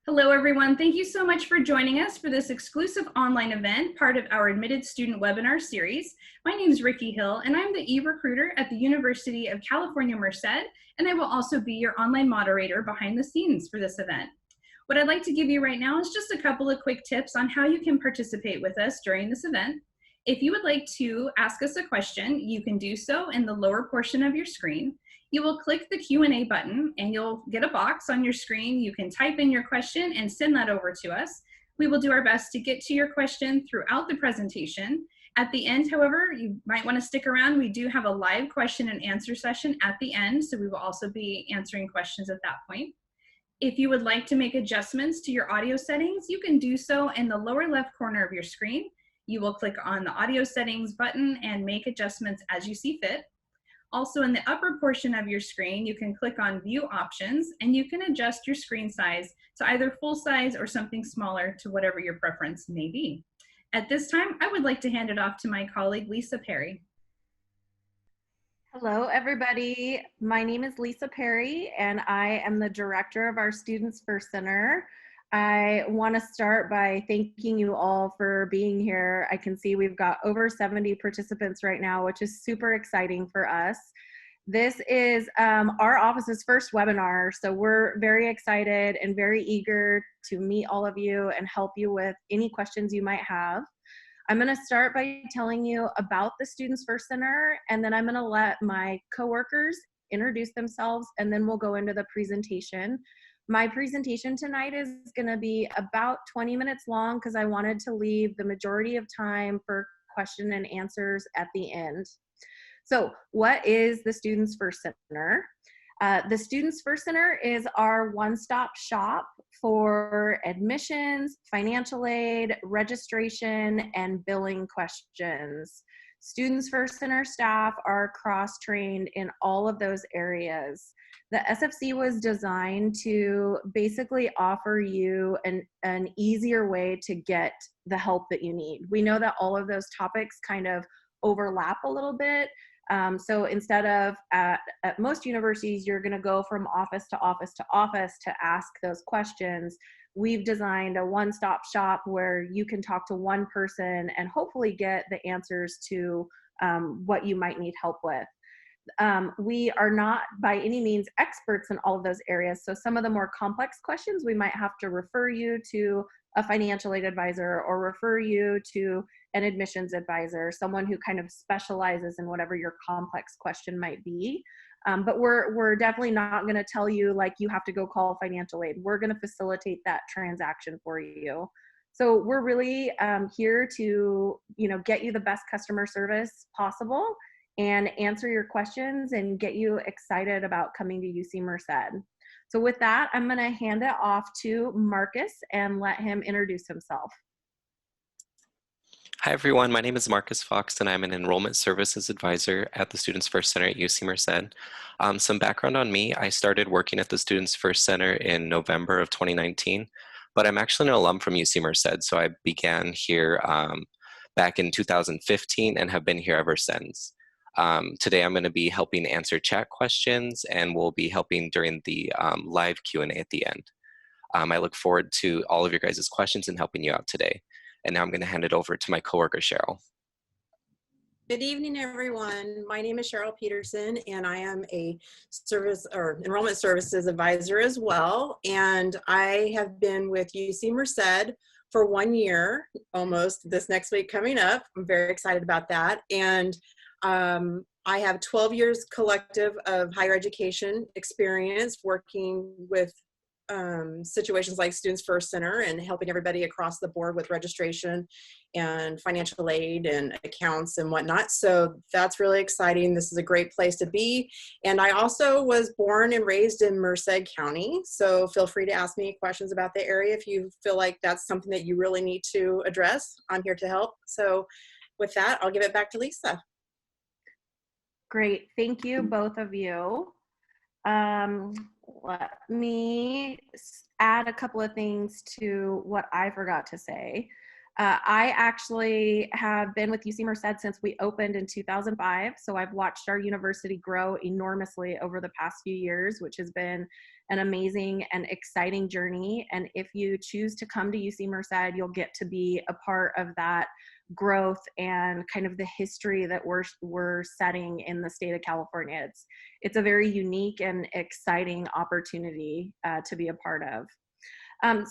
Hello, everyone. Thank you so much for joining us for this exclusive online event, part of our Admitted Student Webinar Series. My name is Ricky Hill, and I'm the e-recruiter at the University of California, Merced, and I will also be your online moderator behind the scenes for this event. What I'd like to give you right now is just a couple of quick tips on how you can participate with us during this event. If you would like to ask us a question, you can do so in the lower portion of your screen. You will click the Q&A button and you'll get a box on your screen. You can type in your question and send that over to us. We will do our best to get to your question throughout the presentation. At the end, however, you might want to stick around. We do have a live question and answer session at the end, so we will also be answering questions at that point. If you would like to make adjustments to your audio settings, you can do so in the lower left corner of your screen. You will click on the audio settings button and make adjustments as you see fit. Also, in the upper portion of your screen, you can click on View Options, and you can adjust your screen size to either full size or something smaller to whatever your preference may be. At this time, I would like to hand it off to my colleague, Lisa Perry. Hello, everybody. My name is Lisa Perry, and I am the director of our Students First Center. I want to start by thanking you all for being here. I can see we've got over 70 participants right now, which is super exciting for us. This is our office's first webinar, so we're very excited and very eager to meet all of you and help you with any questions you might have. I'm going to start by telling you about the Students First Center, and then I'm going to let my coworkers introduce themselves, and then we'll go into the presentation. My presentation tonight is going to be about 20 minutes long because I wanted to leave the majority of time for question and answers at the end. So what is the Students First Center? The Students First Center is our one-stop shop for admissions, financial aid, registration, and billing questions. Students First Center staff are cross-trained in all of those areas. The SFC was designed to basically offer you an easier way to get the help that you need. We know that all of those topics kind of overlap a little bit. So instead of at most universities, you're going to go from office to office to office to ask those questions. We've designed a one-stop shop where you can talk to one person and hopefully get the answers to what you might need help with. We are not by any means experts in all of those areas. So some of the more complex questions, we might have to refer you to a financial aid advisor or refer you to an admissions advisor, someone who kind of specializes in whatever your complex question might be. But we're definitely not going to tell you like you have to go call financial aid. We're going to facilitate that transaction for you. So we're really here to get you the best customer service possible and answer your questions and get you excited about coming to UC Merced. So with that, I'm going to hand it off to Marcus and let him introduce himself. Hi everyone, my name is Marcus Fox and I'm an Enrollment Services Advisor at the Students First Center at UC Merced. Some background on me, I started working at the Students First Center in November of 2019, but I'm actually an alum from UC Merced, so I began here back in 2015 and have been here ever since. Today I'm going to be helping answer chat questions and we'll be helping during the live Q&A at the end. I look forward to all of your guys' questions and helping you out today. And now I'm going to hand it over to my coworker, Cheryl. Good evening, everyone. My name is Cheryl Peterson, and I am a enrollment services advisor as well. And I have been with UC Merced for 1 year, almost this next week coming up. I'm very excited about that. And I have 12 years collective of higher education experience working with situations like Students First Center and helping everybody across the board with registration and financial aid and accounts and whatnot. So that's really exciting. This is a great place to be. And I also was born and raised in Merced County. So feel free to ask me questions about the area if you feel like that's something that you really need to address. I'm here to help. So with that, I'll give it back to Lisa. Great. Thank you, both of you. Let me add a couple of things to what I forgot to say. I actually have been with UC Merced since we opened in 2005, so I've watched our university grow enormously over the past few years, which has been an amazing and exciting journey. And if you choose to come to UC Merced, you'll get to be a part of that growth and kind of the history that we're setting in the state of California. It's a very unique and exciting opportunity to be a part of.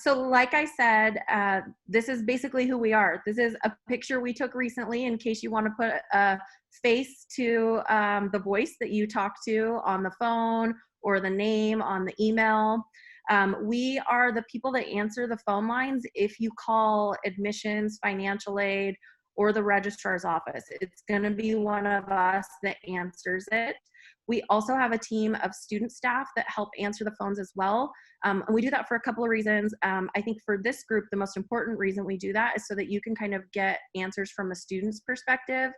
So like I said, this is basically who we are. This is a picture we took recently in case you want to put a face to the voice that you talk to on the phone or the name on the email. We are the people that answer the phone lines if you call admissions, financial aid, or the registrar's office. It's going to be one of us that answers it. We also have a team of student staff that help answer the phones as well. And we do that for a couple of reasons. I think for this group, the most important reason we do that is so that you can kind of get answers from a student's perspective.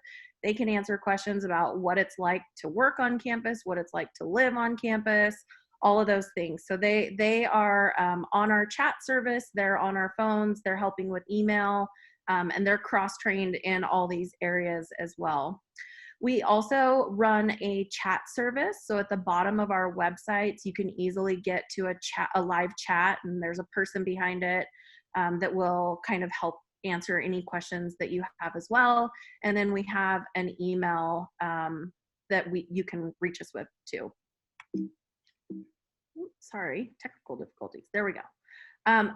They can answer questions about what it's like to work on campus, what it's like to live on campus, all of those things. So they are on our chat service, they're on our phones, they're helping with email, and they're cross-trained in all these areas as well. We also run a chat service. So at the bottom of our websites, you can easily get to a live chat, and there's a person behind it that will kind of help answer any questions that you have as well. And then we have an email that you can reach us with too. Oops, sorry, technical difficulties. There we go.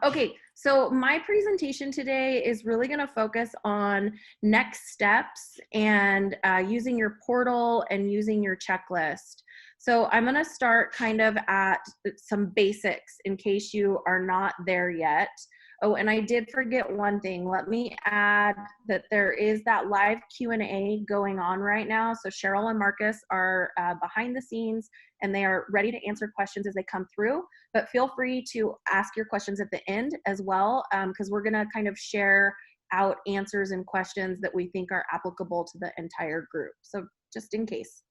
Okay, so my presentation today is really going to focus on next steps and using your portal and using your checklist. So I'm going to start kind of at some basics in case you are not there yet. Oh, and I did forget one thing. Let me add that there is that live Q&A going on right now. So Cheryl and Marcus are behind the scenes, and they are ready to answer questions as they come through. But feel free to ask your questions at the end as well, because we're going to kind of share out answers and questions that we think are applicable to the entire group. So just in case.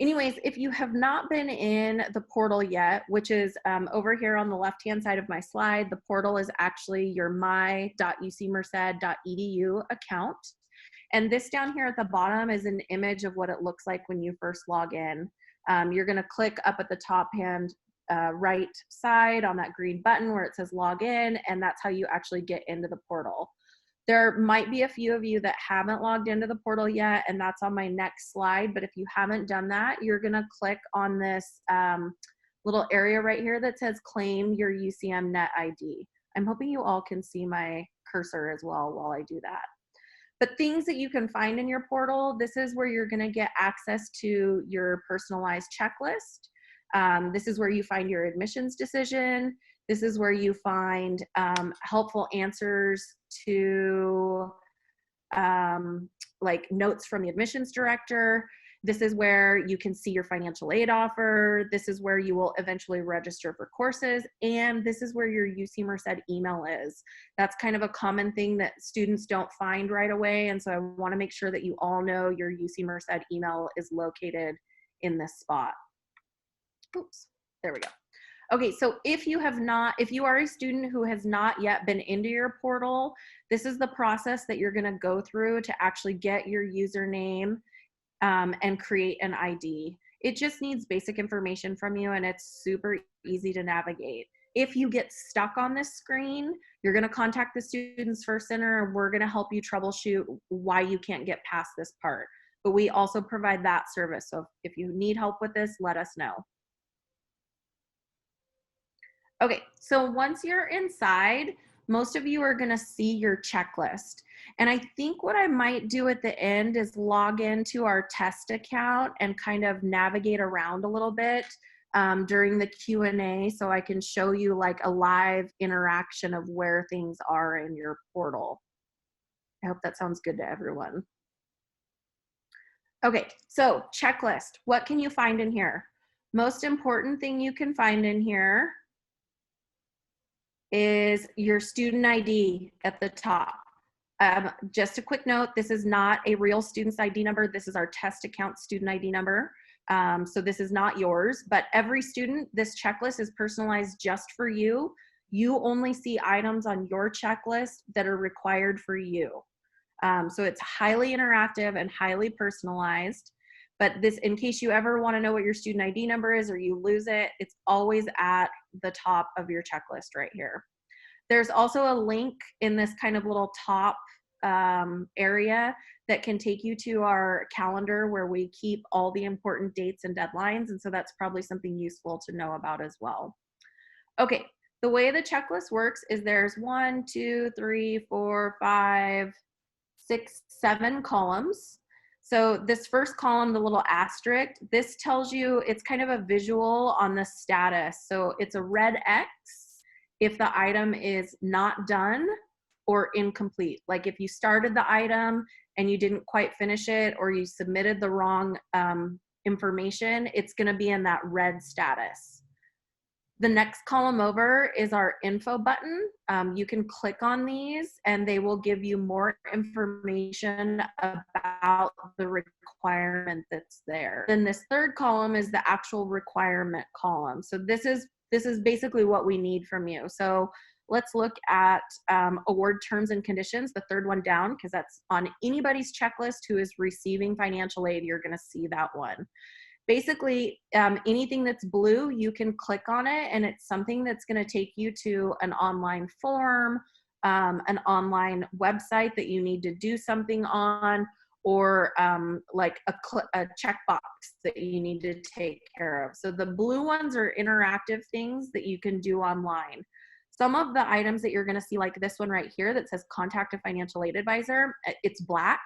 Anyways, if you have not been in the portal yet, which is over here on the left-hand side of my slide, the portal is actually your my.ucmerced.edu account. And this down here at the bottom is an image of what it looks like when you first log in. You're going to click up at the top hand right side on that green button where it says log in, and that's how you actually get into the portal. There might be a few of you that haven't logged into the portal yet, and that's on my next slide. But if you haven't done that, you're going to click on this little area right here that says claim your UCM Net ID. I'm hoping you all can see my cursor as well while I do that. But things that you can find in your portal, this is where you're going to get access to your personalized checklist. This is where you find your admissions decision. This is where you find helpful answers to like notes from the admissions director. This is where you can see your financial aid offer. This is where you will eventually register for courses. And this is where your UC Merced email is. That's kind of a common thing that students don't find right away. And so I want to make sure that you all know your UC Merced email is located in this spot. Oops, there we go. Okay, so if you are a student who has not yet been into your portal, this is the process that you're going to go through to actually get your username and create an ID. It just needs basic information from you, and it's super easy to navigate. If you get stuck on this screen, you're going to contact the Students First Center, and we're going to help you troubleshoot why you can't get past this part. But we also provide that service, so if you need help with this, let us know. Okay, so once you're inside, most of you are going to see your checklist. And I think what I might do at the end is log into our test account and kind of navigate around a little bit during the Q&A so I can show you like a live interaction of where things are in your portal. I hope that sounds good to everyone. Okay, so checklist. What can you find in here? Most important thing you can find in here is your student ID at the top. Just a quick note, this is not a real student's ID number. This is our test account student ID number. So this is not yours, but every student, this checklist is personalized just for you. You only see items on your checklist that are required for you. So it's highly interactive and highly personalized. But this, in case you ever want to know what your student ID number is or you lose it, it's always at the top of your checklist right here. There's also a link in this kind of little top area that can take you to our calendar where we keep all the important dates and deadlines. And so that's probably something useful to know about as well. Okay, the way the checklist works is there's 1, 2, 3, 4, 5, 6, 7 columns. So this first column, the little asterisk, this tells you, it's kind of a visual on the status. So it's a red X if the item is not done or incomplete. Like if you started the item and you didn't quite finish it, or you submitted the wrong information, it's gonna be in that red status. The next column over is our info button. You can click on these and they will give you more information about the requirement that's there. Then this third column is the actual requirement column. So this is basically what we need from you. So let's look at award terms and conditions, the third one down, because that's on anybody's checklist who is receiving financial aid. You're gonna see that one. Basically, anything that's blue, you can click on it, and it's something that's going to take you to an online form, an online website that you need to do something on, or like a checkbox that you need to take care of. So the blue ones are interactive things that you can do online. Some of the items that you're going to see, like this one right here that says contact a financial aid advisor, it's black.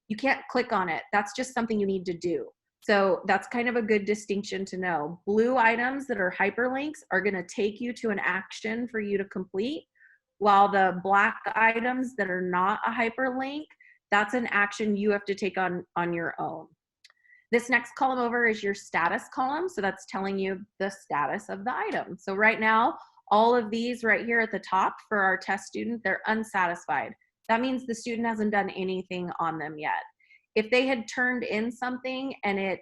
You can't click on it. That's just something you need to do. So that's kind of a good distinction to know. Blue items that are hyperlinks are going to take you to an action for you to complete, while the black items that are not a hyperlink, that's an action you have to take on your own. This next column over is your status column. So that's telling you the status of the item. So right now, all of these right here at the top for our test student, they're unsatisfied. That means the student hasn't done anything on them yet. If they had turned in something and it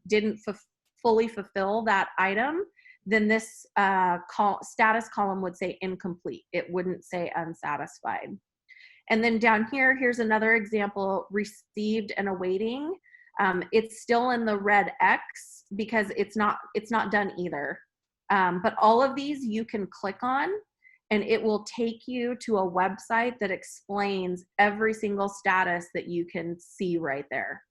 didn't fully fulfill that item, then this status column would say incomplete. It wouldn't say unsatisfied. And then down here, here's another example, received and awaiting. It's still in the red X because it's not done either. But all of these you can click on, and it will take you to a website that explains every single status that you can see right there.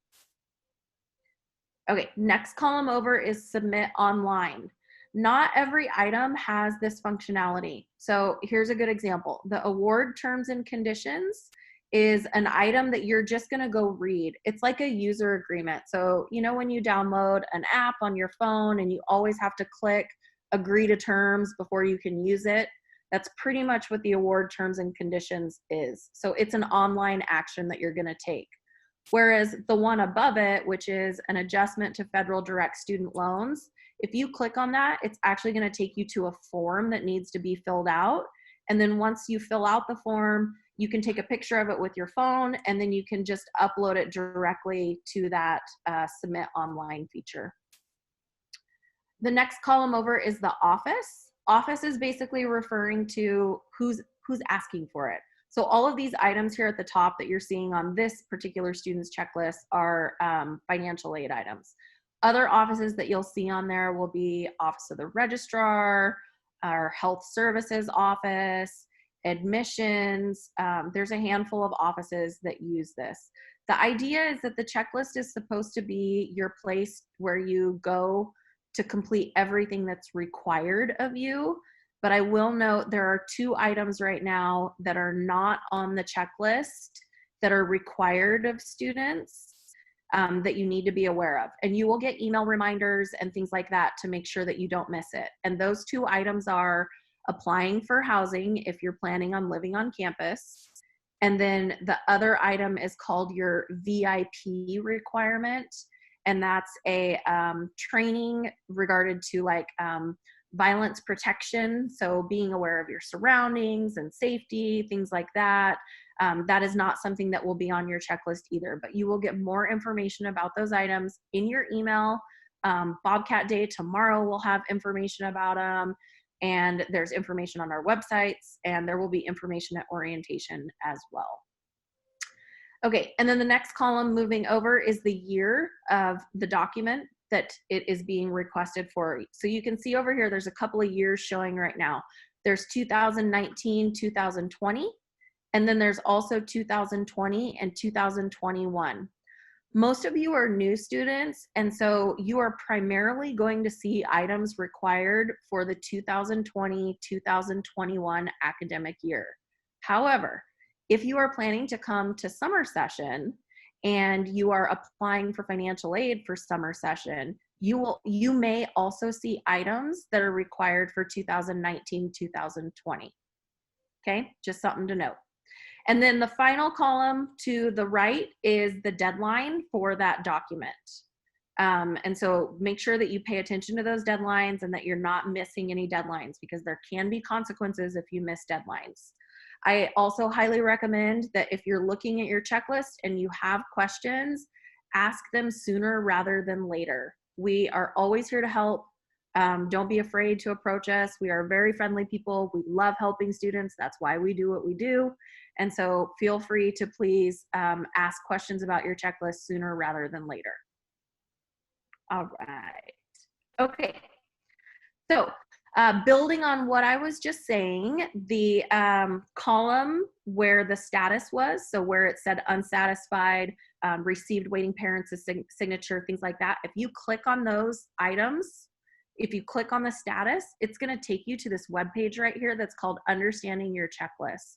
Okay, next column over is submit online. Not every item has this functionality. So here's a good example. The award terms and conditions is an item that you're just gonna go read. It's like a user agreement. So you know when you download an app on your phone and you always have to click agree to terms before you can use it? That's pretty much what the award terms and conditions is. So it's an online action that you're gonna take. Whereas the one above it, which is an adjustment to federal direct student loans, if you click on that, it's actually gonna take you to a form that needs to be filled out. And then once you fill out the form, you can take a picture of it with your phone, and then you can just upload it directly to that submit online feature. The next column over is the office. Office is basically referring to who's asking for it. So all of these items here at the top that you're seeing on this particular student's checklist are financial aid items. Other offices that you'll see on there will be Office of the Registrar, our Health Services Office, admissions. There's a handful of offices that use this. The idea is that the checklist is supposed to be your place where you go to complete everything that's required of you. But I will note there are 2 items right now that are not on the checklist that are required of students that you need to be aware of. And you will get email reminders and things like that to make sure that you don't miss it. And those 2 items are applying for housing if you're planning on living on campus. And then the other item is called your VIP requirement. And that's a training regarded to like violence protection. So being aware of your surroundings and safety, things like that. That is not something that will be on your checklist either, but you will get more information about those items in your email. Bobcat Day tomorrow will have information about them, and there's information on our websites, and there will be information at orientation as well. Okay, and then the next column moving over is the year of the document that it is being requested for. So you can see over here, there's a couple of years showing right now. There's 2019, 2020, and then there's also 2020 and 2021. Most of you are new students, and so you are primarily going to see items required for the 2020-2021 academic year. However, if you are planning to come to summer session and you are applying for financial aid for summer session, you may also see items that are required for 2019-2020. Okay, just something to note. And then the final column to the right is the deadline for that document. And so make sure that you pay attention to those deadlines and that you're not missing any deadlines, because there can be consequences if you miss deadlines. I also highly recommend that if you're looking at your checklist and you have questions, ask them sooner rather than later. We are always here to help. Don't be afraid to approach us. We are very friendly people. We love helping students. That's why we do what we do. And so feel free to please ask questions about your checklist sooner rather than later. All right. Okay. So building on what I was just saying, the column where the status was, so where it said unsatisfied, received waiting parents' signature, things like that, if you click on those items, if you click on the status, it's going to take you to this web page right here that's called Understanding Your Checklist.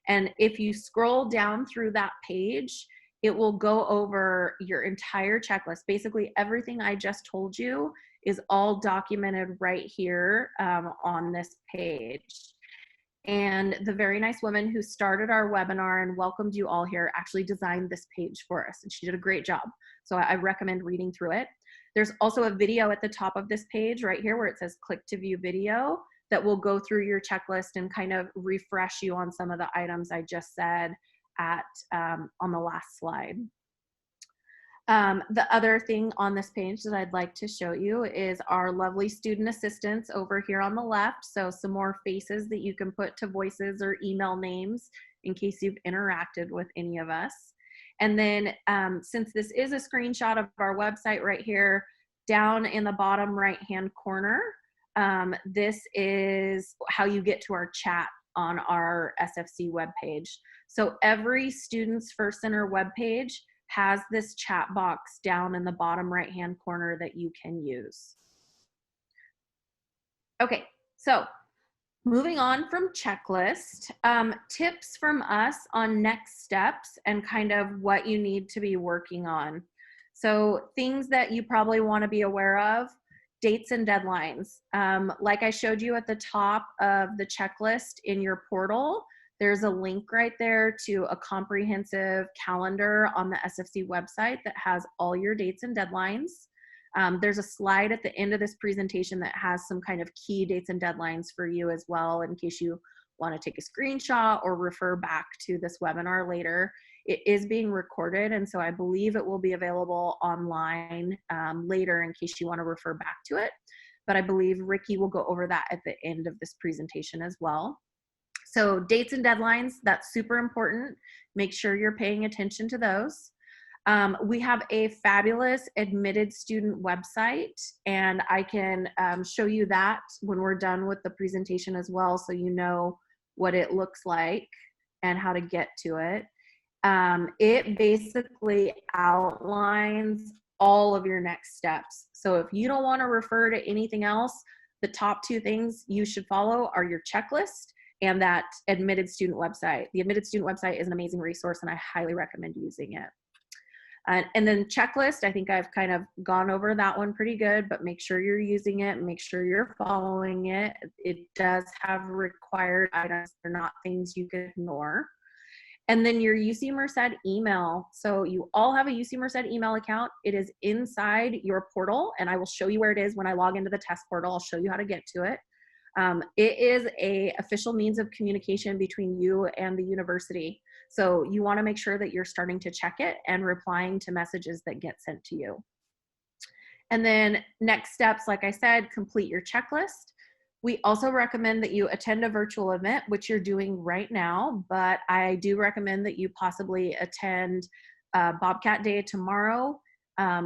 And if you scroll down through that page, it will go over your entire checklist. Basically, everything I just told you is all documented right here on this page. And the very nice woman who started our webinar and welcomed you all here actually designed this page for us, and she did a great job. So I recommend reading through it. There's also a video at the top of this page right here where it says click to view video that will go through your checklist and kind of refresh you on some of the items I just said on the last slide. The other thing on this page that I'd like to show you is our lovely student assistants over here on the left. So some more faces that you can put to voices or email names in case you've interacted with any of us. And then since this is a screenshot of our website right here, down in the bottom right-hand corner, this is how you get to our chat on our SFC webpage. So every Students First Center webpage has this chat box down in the bottom right-hand corner that you can use. Okay, so moving on from checklist, tips from us on next steps and kind of what you need to be working on. So things that you probably want to be aware of, dates and deadlines. Like I showed you at the top of the checklist in your portal, there's a link right there to a comprehensive calendar on the SFC website that has all your dates and deadlines. There's a slide at the end of this presentation that has some kind of key dates and deadlines for you as well, in case you want to take a screenshot or refer back to this webinar later. It is being recorded, and so I believe it will be available online later in case you want to refer back to it. But I believe Ricky will go over that at the end of this presentation as well. So dates and deadlines, that's super important. Make sure you're paying attention to those. We have a fabulous admitted student website, and I can show you that when we're done with the presentation as well, so you know what it looks like and how to get to it. It basically outlines all of your next steps. So if you don't want to refer to anything else, the top two things you should follow are your checklist and that admitted student website. The admitted student website is an amazing resource, and I highly recommend using it. And then checklist, I think I've kind of gone over that one pretty good, but make sure you're using it, make sure you're following it. It does have required items. They're not things you can ignore. And then your UC Merced email. So you all have a UC Merced email account. It is inside your portal, and I will show you where it is when I log into the test portal. I'll show you how to get to it. It is an official means of communication between you and the university. So you want to make sure that you're starting to check it and replying to messages that get sent to you. And then next steps, like I said, complete your checklist. We also recommend that you attend a virtual event, which you're doing right now, but I do recommend that you possibly attend Bobcat Day tomorrow,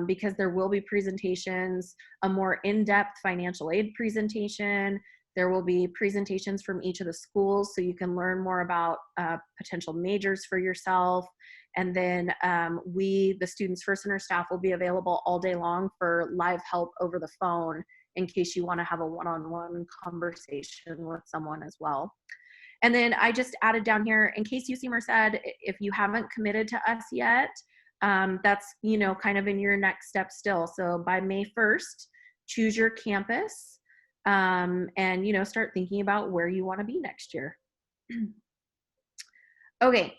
because there will be presentations, a more in-depth financial aid presentation. There will be presentations from each of the schools so you can learn more about potential majors for yourself. And then we, the Students First Center staff, will be available all day long for live help over the phone in case you want to have a one-on-one conversation with someone as well. And then I just added down here, in case UC Merced, if you haven't committed to us yet, that's, you know, kind of in your next step still. So by May 1st, choose your campus, and, you know, start thinking about where you want to be next year. Okay,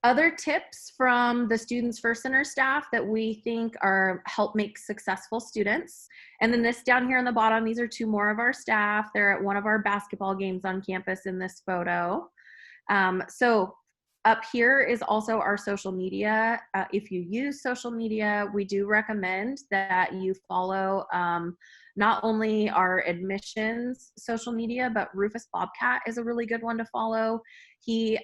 other tips from the Students First Center staff that we think are help make successful students. And then this down here on the bottom, these are two more of our staff. They're at one of our basketball games on campus in this photo. So up here is also our social media. If you use social media, we do recommend that you follow not only our admissions social media, but Rufus Bobcat is a really good one to follow. He,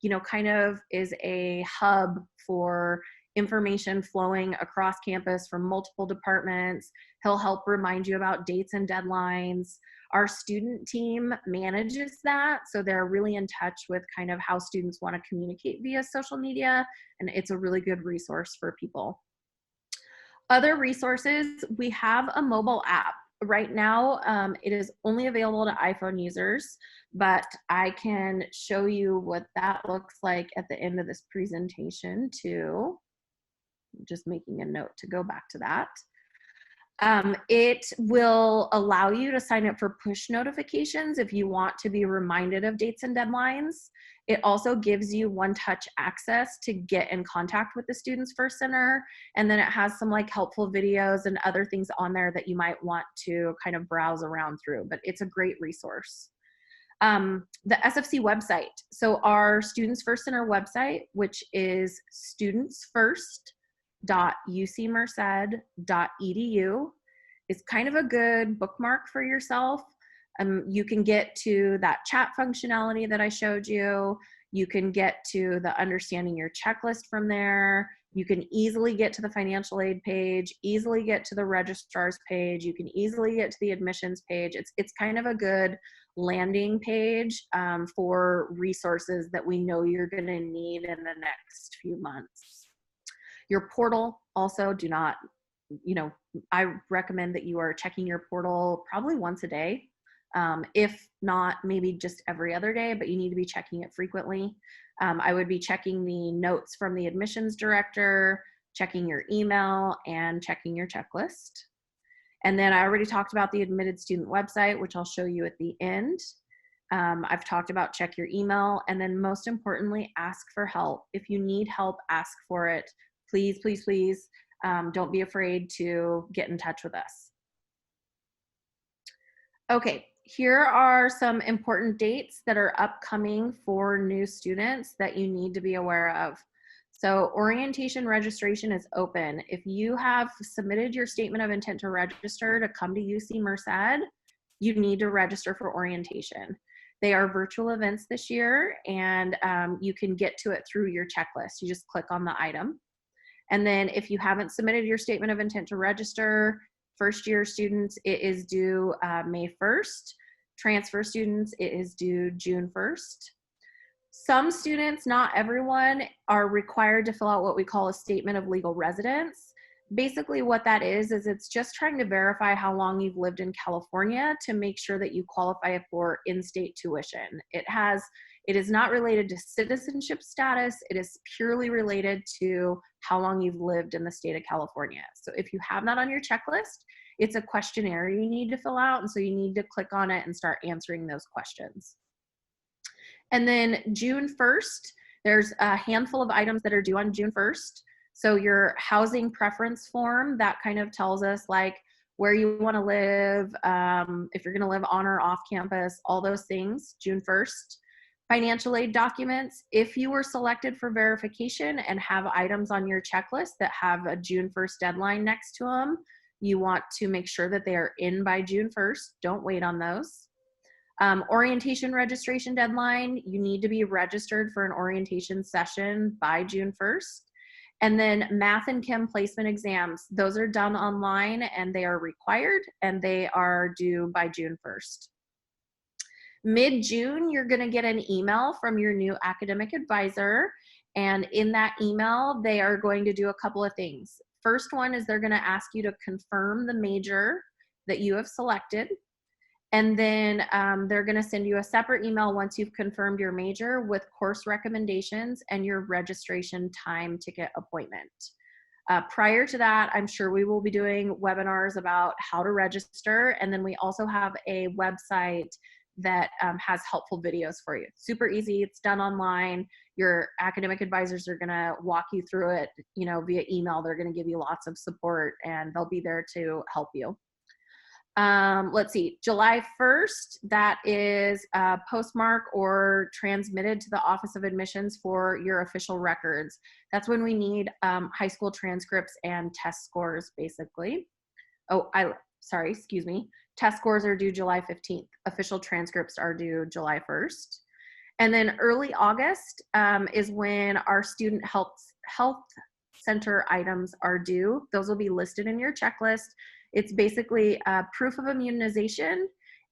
you know, kind of is a hub for information flowing across campus from multiple departments. He'll help remind you about dates and deadlines. Our student team manages that, so they're really in touch with kind of how students want to communicate via social media, and it's a really good resource for people. Other resources, we have a mobile app. Right now, it is only available to iPhone users, but I can show you what that looks like at the end of this presentation too. I'm just making a note to go back to that. It will allow you to sign up for push notifications if you want to be reminded of dates and deadlines. It also gives you one-touch access to get in contact with the Students First Center. And then it has some like helpful videos and other things on there that you might want to kind of browse around through, but it's a great resource. The SFC website. So our Students First Center website, which is studentsfirst.ucmerced.edu, is kind of a good bookmark for yourself. You can get to that chat functionality that I showed you. You can get to the understanding your checklist from there. You can easily get to the financial aid page, easily get to the registrar's page. You can easily get to the admissions page. It's kind of a good landing page for resources that we know you're going to need in the next few months. Your portal also, do not, you know, I recommend that you are checking your portal probably once a day. If not, maybe just every other day, but you need to be checking it frequently. I would be checking the notes from the admissions director, checking your email, and checking your checklist. And then I already talked about the admitted student website, which I'll show you at the end. I've talked about check your email, and then most importantly, ask for help. If you need help, ask for it. Please, please, please, don't be afraid to get in touch with us. Okay, here are some important dates that are upcoming for new students that you need to be aware of. So orientation registration is open. If you have submitted your statement of intent to register to come to UC Merced, you need to register for orientation. They are virtual events this year, and you can get to it through your checklist. You just click on the item. And then if you haven't submitted your statement of intent to register, first year students, it is due May 1st. Transfer students, it is due June 1st. Some students, not everyone, are required to fill out what we call a statement of legal residence. Basically what that is it's just trying to verify how long you've lived in California to make sure that you qualify for in-state tuition. It is not related to citizenship status. It is purely related to how long you've lived in the state of California. So if you have that on your checklist, it's a questionnaire you need to fill out, and so you need to click on it and start answering those questions. And then June 1st, there's a handful of items that are due on June 1st. So your housing preference form, that kind of tells us like where you want to live, if you're going to live on or off campus, all those things, June 1st. Financial aid documents, if you were selected for verification and have items on your checklist that have a June 1st deadline next to them, You want to make sure that they are in by June 1st. Don't wait on those. Orientation registration deadline, you need to be registered for an orientation session by June 1st. And then math and chem placement exams, those are done online and they are required and they are due by June 1st. Mid-June, you're gonna get an email from your new academic advisor. And in that email, they are going to do a couple of things. First one is they're gonna ask you to confirm the major that you have selected. And then they're gonna send you a separate email once you've confirmed your major with course recommendations and your registration time ticket appointment. Prior to that, I'm sure we will be doing webinars about how to register. And then we also have a website that has helpful videos for you. Super easy, it's done online. Your academic advisors are gonna walk you through it, via email. They're gonna give you lots of support and they'll be there to help you. Let's see, July 1st, that is postmark or transmitted to the Office of Admissions for your official records. That's when we need high school transcripts and test scores, basically. Sorry, excuse me. Test scores are due July 15th. Official transcripts are due July 1st. And then early August is when our student health center items are due. Those will be listed in your checklist. It's basically proof of immunization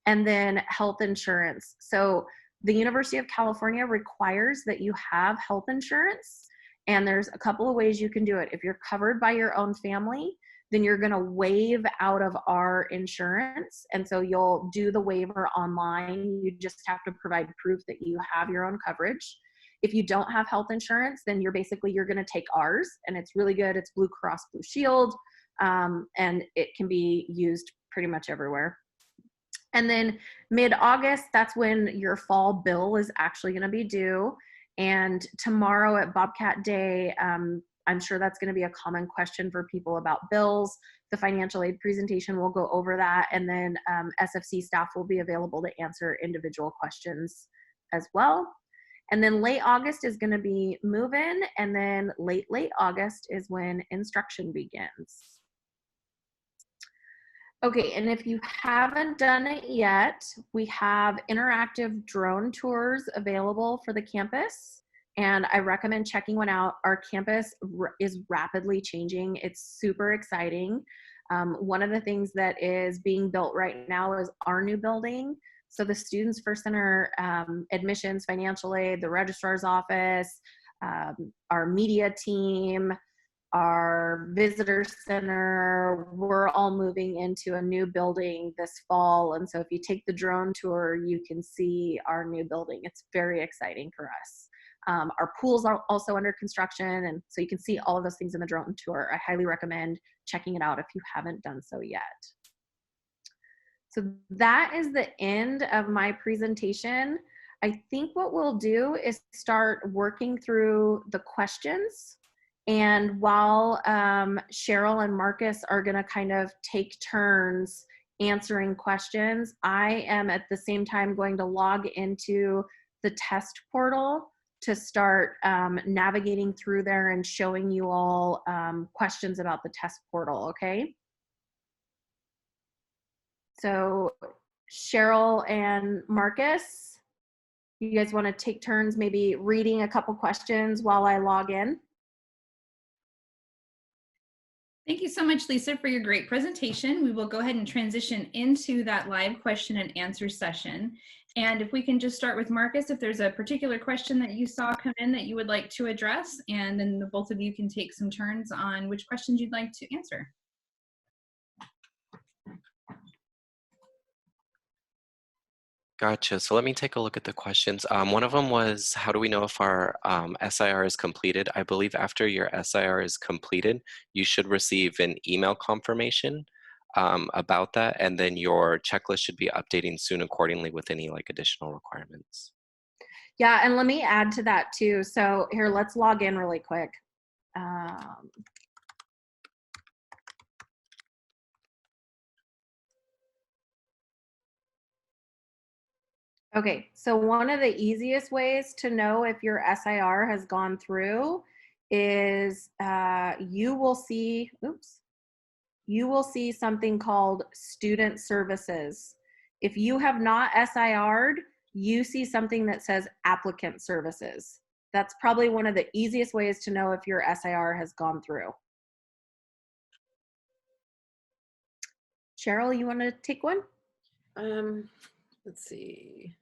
and then health insurance. So the University of California requires that you have health insurance, and there's a couple of ways you can do it. If you're covered by your own family, then you're gonna waive out of our insurance. And so you'll do the waiver online. You just have to provide proof that you have your own coverage. If you don't have health insurance, then you're gonna take ours, and it's really good. It's Blue Cross Blue Shield, and it can be used pretty much everywhere. And then mid-August, that's when your fall bill is actually gonna be due. And tomorrow at Bobcat Day, I'm sure that's gonna be a common question for people about bills. The financial aid presentation will go over that, and then SFC staff will be available to answer individual questions as well. And then late August is gonna be move-in, and then late August is when instruction begins. Okay, and if you haven't done it yet, we have interactive drone tours available for the campus, and I recommend checking one out. Our campus is rapidly changing. It's super exciting. One of the things that is being built right now is our new building. So the Students First Center, admissions, financial aid, the registrar's office, our media team, our visitor center, we're all moving into a new building this fall. And so if you take the drone tour, you can see our new building. It's very exciting for us. Our pools are also under construction, and so you can see all of those things in the drone tour. I highly recommend checking it out if you haven't done so yet. So that is the end of my presentation. I think what we'll do is start working through the questions. And while Cheryl and Marcus are gonna kind of take turns answering questions, I am at the same time going to log into the test portal to start navigating through there and showing you all questions about the test portal, okay? So Cheryl and Marcus, you guys wanna take turns maybe reading a couple questions while I log in? Thank you so much, Lisa, for your great presentation. We will go ahead and transition into that live question and answer session. And if we can just start with Marcus, if there's a particular question that you saw come in that you would like to address, and then the both of you can take some turns on which questions you'd like to answer. Gotcha. So let me take a look at the questions. One of them was, how do we know if our SIR is completed? I believe after your SIR is completed, you should receive an email confirmation about that, and then your checklist should be updating soon accordingly with any additional requirements. Yeah, and let me add to that too. So here, let's log in really quick. Okay, so one of the easiest ways to know if your SIR has gone through is you will see, oops, you will see something called Student Services. If you have not SIR'd, you see something that says Applicant Services. That's probably one of the easiest ways to know if your SIR has gone through. Cheryl, you want to take one? Let's see.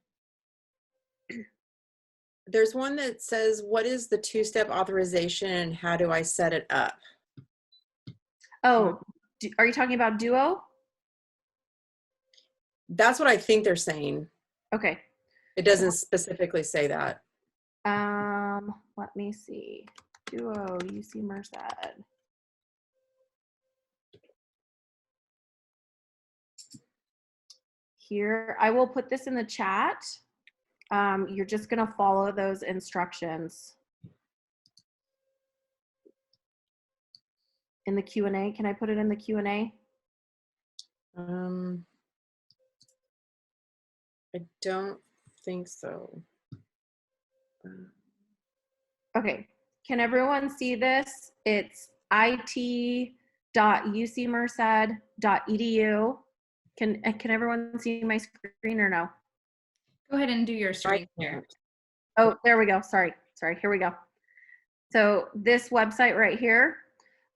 There's one that says, what is the two-step authorization and how do I set it up? Oh, are you talking about Duo? That's what I think they're saying. Okay. It doesn't specifically say that. Let me see. Duo, UC Merced. Here, I will put this in the chat. You're just gonna follow those instructions. In the Q&A, can I put it in the Q&A? I don't think so. Okay, can everyone see this? It's it.ucmerced.edu. Can everyone see my screen or no? Go ahead and do your screen share. Oh, there we go. Sorry, here we go. So this website right here,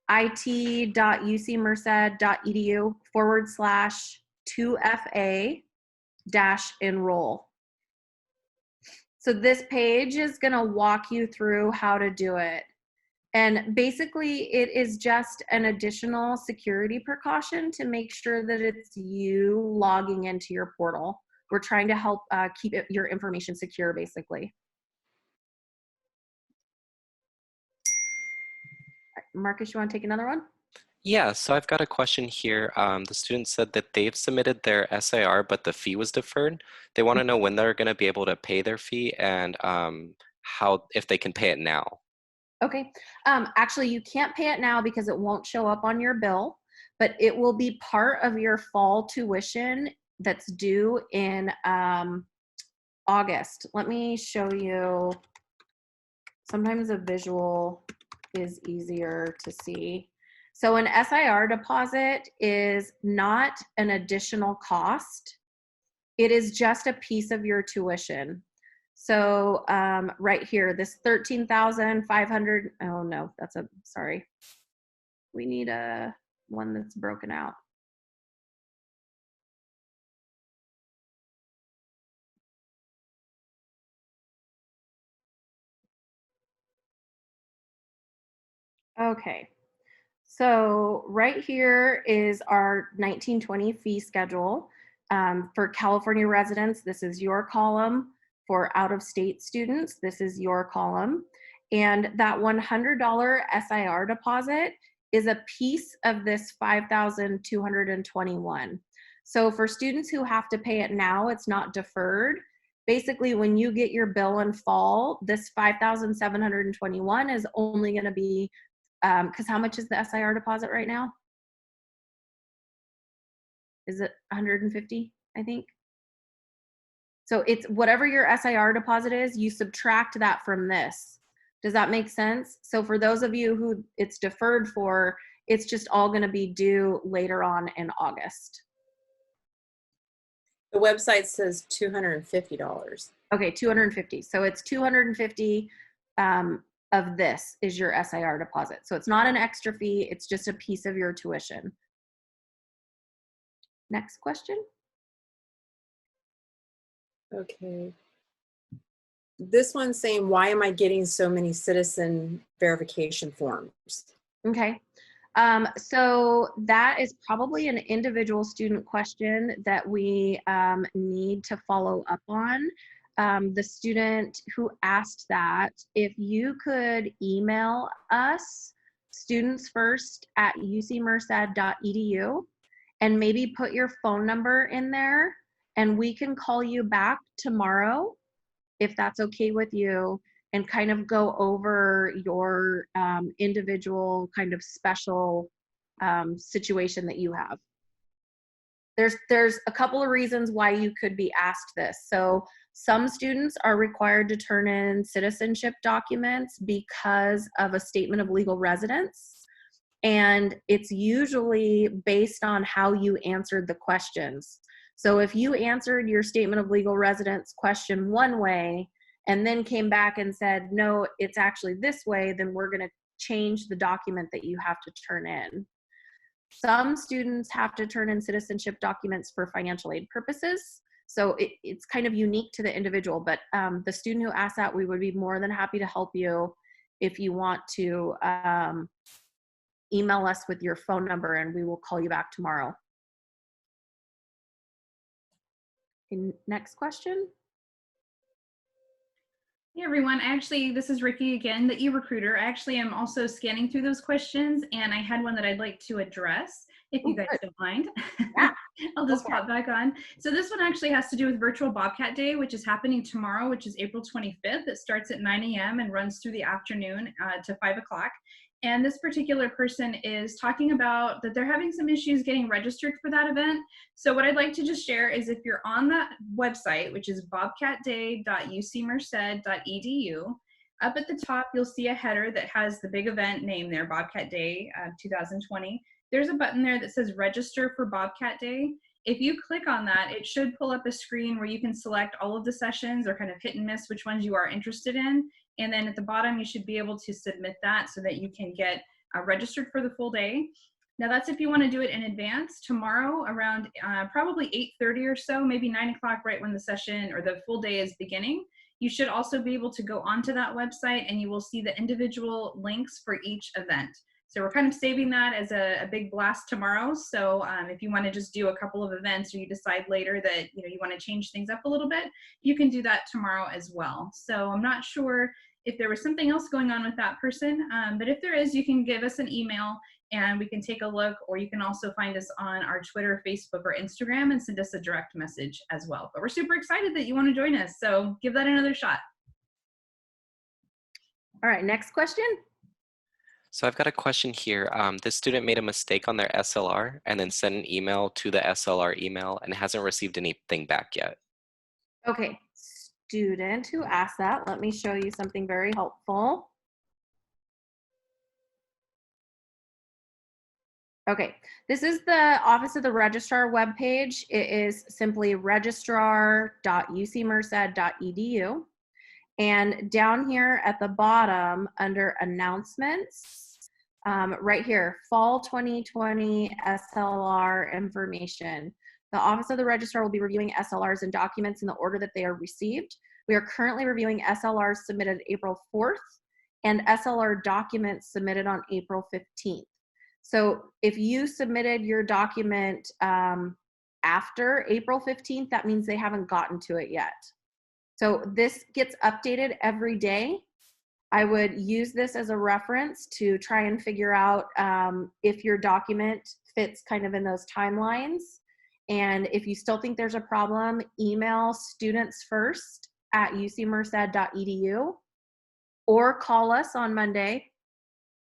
it.ucmerced.edu/2FA-enroll. So this page is going to walk you through how to do it. And basically, it is just an additional security precaution to make sure that it's you logging into your portal. We're trying to help keep your information secure, basically. Marcus, you want to take another one? Yeah, so I've got a question here. The student said that they've submitted their SIR, but the fee was deferred. They want to know when they're going to be able to pay their fee and if they can pay it now. Okay. Actually, you can't pay it now because it won't show up on your bill, but it will be part of your fall tuition that's due in August. Let me show you. Sometimes a visual is easier to see. So an SIR deposit is not an additional cost. It is just a piece of your tuition. So right here, this 13,500, oh no, sorry. We need a one that's broken out. Okay, so right here is our 1920 fee schedule. For California residents, this is your column. For out-of-state students, this is your column. And that $100 SIR deposit is a piece of this 5,221. So for students who have to pay it now, it's not deferred. Basically, when you get your bill in fall, this 5,721 is only going to be, because how much is the SIR deposit right now? Is it 150, I think? So it's whatever your SIR deposit is, you subtract that from this. Does that make sense? So for those of you who it's deferred for, it's just all going to be due later on in August. The website says $250. Okay, 250. So it's 250 of this is your SIR deposit. So it's not an extra fee, it's just a piece of your tuition. Next question. Okay. This one's saying, why am I getting so many citizen verification forms? Okay. So that is probably an individual student question that we need to follow up on. The student who asked that, if you could email us, studentsfirst@ucmerced.edu, and maybe put your phone number in there, and we can call you back tomorrow, if that's okay with you, and kind of go over your individual kind of special situation that you have. There's a couple of reasons why you could be asked this. So some students are required to turn in citizenship documents because of a statement of legal residence. And it's usually based on how you answered the questions. So if you answered your statement of legal residence question one way and then came back and said, no, it's actually this way, then we're going to change the document that you have to turn in. Some students have to turn in citizenship documents for financial aid purposes. So it's kind of unique to the individual, but the student who asked that, we would be more than happy to help you if you want to email us with your phone number and we will call you back tomorrow. Okay, next question. Hey everyone, this is Ricky again, the e-recruiter. I actually am also scanning through those questions and I had one that I'd like to address, if you guys don't mind. Yeah. I'll just pop back on. So this one actually has to do with Virtual Bobcat Day, which is happening tomorrow, which is April 25th. It starts at 9 a.m. and runs through the afternoon to 5 o'clock. And this particular person is talking about that they're having some issues getting registered for that event. So what I'd like to just share is if you're on that website, which is bobcatday.ucmerced.edu, up at the top, you'll see a header that has the big event name there, Bobcat Day 2020. There's a button there that says register for Bobcat Day. If you click on that, it should pull up a screen where you can select all of the sessions or kind of hit and miss which ones you are interested in. And then at the bottom, you should be able to submit that so that you can get registered for the full day. Now that's if you want to do it in advance. Tomorrow around probably 8:30 or so, maybe 9 o'clock, right when the session or the full day is beginning. You should also be able to go onto that website and you will see the individual links for each event. So we're kind of saving that as a big blast tomorrow. So if you want to just do a couple of events or you decide later that you want to change things up a little bit, you can do that tomorrow as well. So I'm not sure if there was something else going on with that person, but if there is, you can give us an email and we can take a look, or you can also find us on our Twitter, Facebook, or Instagram and send us a direct message as well. But we're super excited that you want to join us, so give that another shot. All right, next question. So I've got a question here. This student made a mistake on their SLR and then sent an email to the SLR email and hasn't received anything back yet. Okay, student who asked that, let me show you something very helpful. Okay, this is the Office of the Registrar webpage. It is simply registrar.ucmerced.edu. And down here at the bottom under announcements, right here, Fall 2020 SLR information. The Office of the Registrar will be reviewing SLRs and documents in the order that they are received. We are currently reviewing SLRs submitted April 4th and SLR documents submitted on April 15th. So if you submitted your document after April 15th, that means they haven't gotten to it yet. So this gets updated every day. I would use this as a reference to try and figure out if your document fits kind of in those timelines. And if you still think there's a problem, email studentsfirst@ucmerced.edu or call us on Monday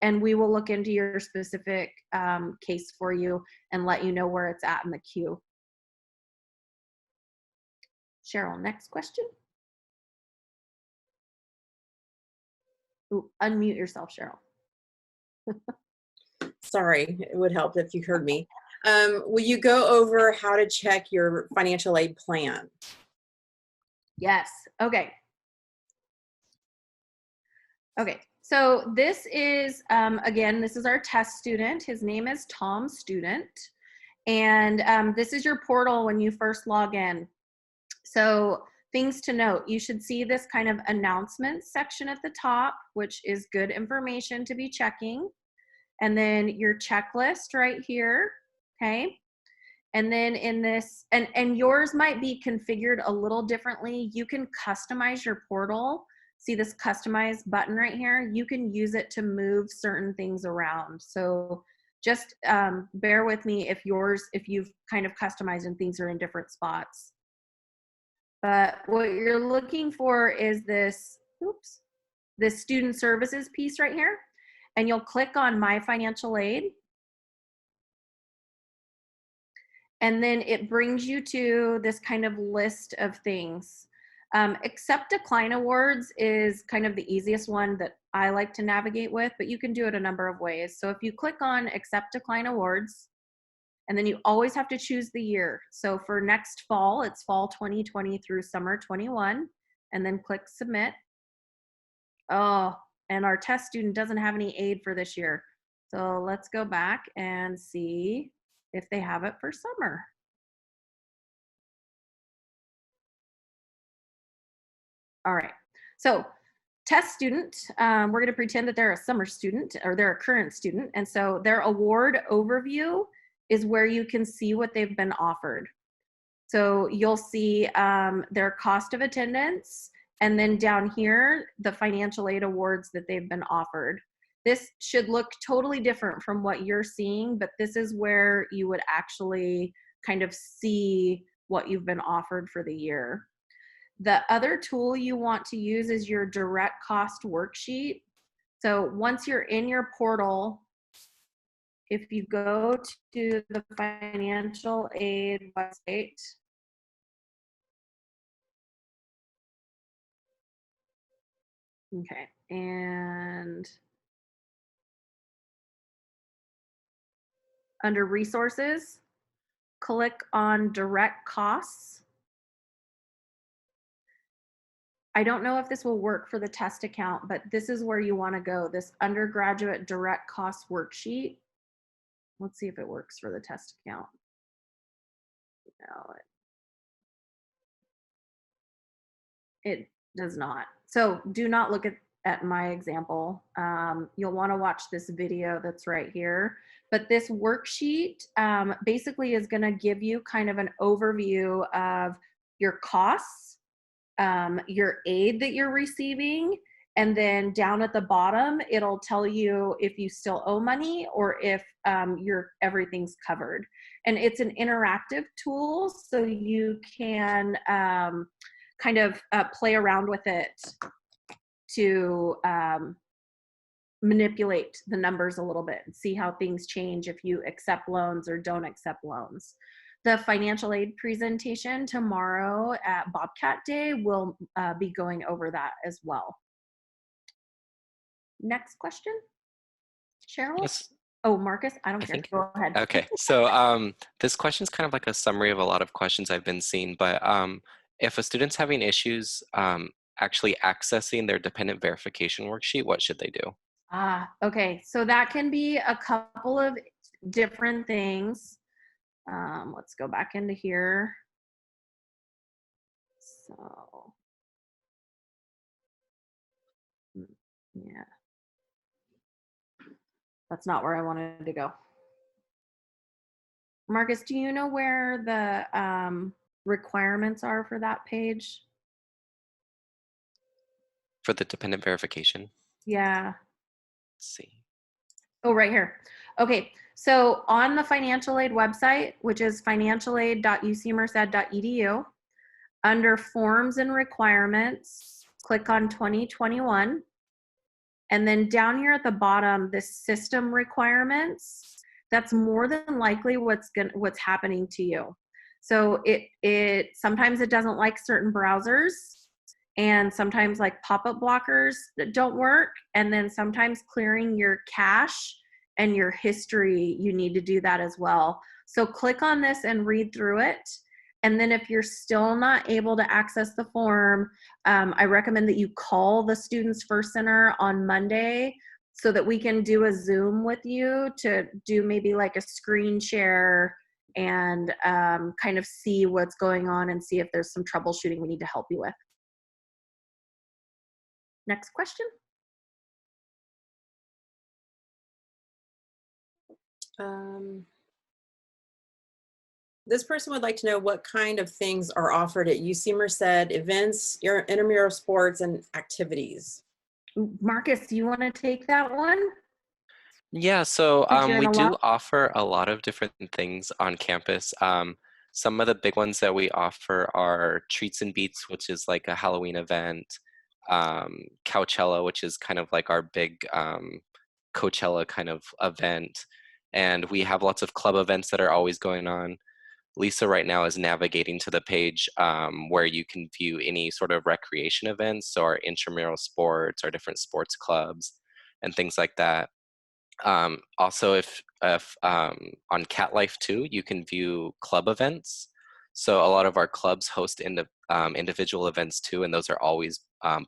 and we will look into your specific case for you and let you know where it's at in the queue. Cheryl, next question. Ooh, unmute yourself, Cheryl. Sorry, it would help if you heard me. Will you go over how to check your financial aid plan? Yes, okay. Okay, so this is, again, this is our test student. His name is Tom Student. And this is your portal when you first log in. So things to note, you should see this kind of announcements section at the top, which is good information to be checking. And then your checklist right here, okay? And then in this, and yours might be configured a little differently. You can customize your portal. See this customize button right here? You can use it to move certain things around. So just bear with me if you've kind of customized and things are in different spots. But what you're looking for is this, oops, this student services piece right here. And you'll click on My Financial Aid. And then it brings you to this kind of list of things. Accept decline awards is kind of the easiest one that I like to navigate with, but you can do it a number of ways. So if you click on accept decline awards, and then you always have to choose the year. So for next fall, it's fall 2020 through summer 21, and then click submit. Oh, and our test student doesn't have any aid for this year. So let's go back and see if they have it for summer. All right, so test student, we're going to pretend that they're a summer student or they're a current student. And so their award overview is where you can see what they've been offered. So you'll see their cost of attendance, and then down here, the financial aid awards that they've been offered. This should look totally different from what you're seeing, but this is where you would actually kind of see what you've been offered for the year. The other tool you want to use is your direct cost worksheet. So once you're in your portal, if you go to the financial aid website, okay, and under resources, click on direct costs. I don't know if this will work for the test account, but this is where you want to go, this undergraduate direct cost worksheet. Let's see if it works for the test account. No, it does not. So do not look at my example. You'll want to watch this video that's right here. But this worksheet basically is going to give you kind of an overview of your costs, your aid that you're receiving, and then down at the bottom, it'll tell you if you still owe money or if everything's covered. And it's an interactive tool, so you can kind of play around with it to manipulate the numbers a little bit and see how things change if you accept loans or don't accept loans. The financial aid presentation tomorrow at Bobcat Day will be going over that as well. Next question, Cheryl? Yes. Oh, Marcus, I don't I care. think. Go ahead. Okay, so this question is kind of like a summary of a lot of questions I've been seeing, but if a student's having issues actually accessing their dependent verification worksheet, what should they do? Okay, so that can be a couple of different things. Let's go back into here. So, yeah, that's not where I wanted to go. Marcus, do you know where the requirements are for that page? For the dependent verification? Yeah. Let's see. Oh, right here. Okay, so on the financial aid website, which is financialaid.ucmerced.edu, under forms and requirements, click on 2021. And then down here at the bottom, this system requirements, that's more than likely what's happening to you. So it sometimes it doesn't like certain browsers, and sometimes like pop-up blockers that don't work, and then sometimes clearing your cache and your history, you need to do that as well. So click on this and read through it. And then if you're still not able to access the form, I recommend that you call the Students First Center on Monday so that we can do a Zoom with you to do maybe like a screen share and kind of see what's going on and see if there's some troubleshooting we need to help you with. Next question. This person would like to know what kind of things are offered at UC Merced, events, intramural sports, and activities. Marcus, do you want to take that one? Yeah, so we do lot? offer a lot of different things on campus. Some of the big ones that we offer are Treats and Beats, which is like a Halloween event, Coachella, which is kind of like our big Coachella kind of event, and we have lots of club events that are always going on. Lisa right now is navigating to the page where you can view any sort of recreation events, so our intramural sports, our different sports clubs, and things like that. Also, if on Cat Life too, you can view club events. So a lot of our clubs host individual events too, and those are always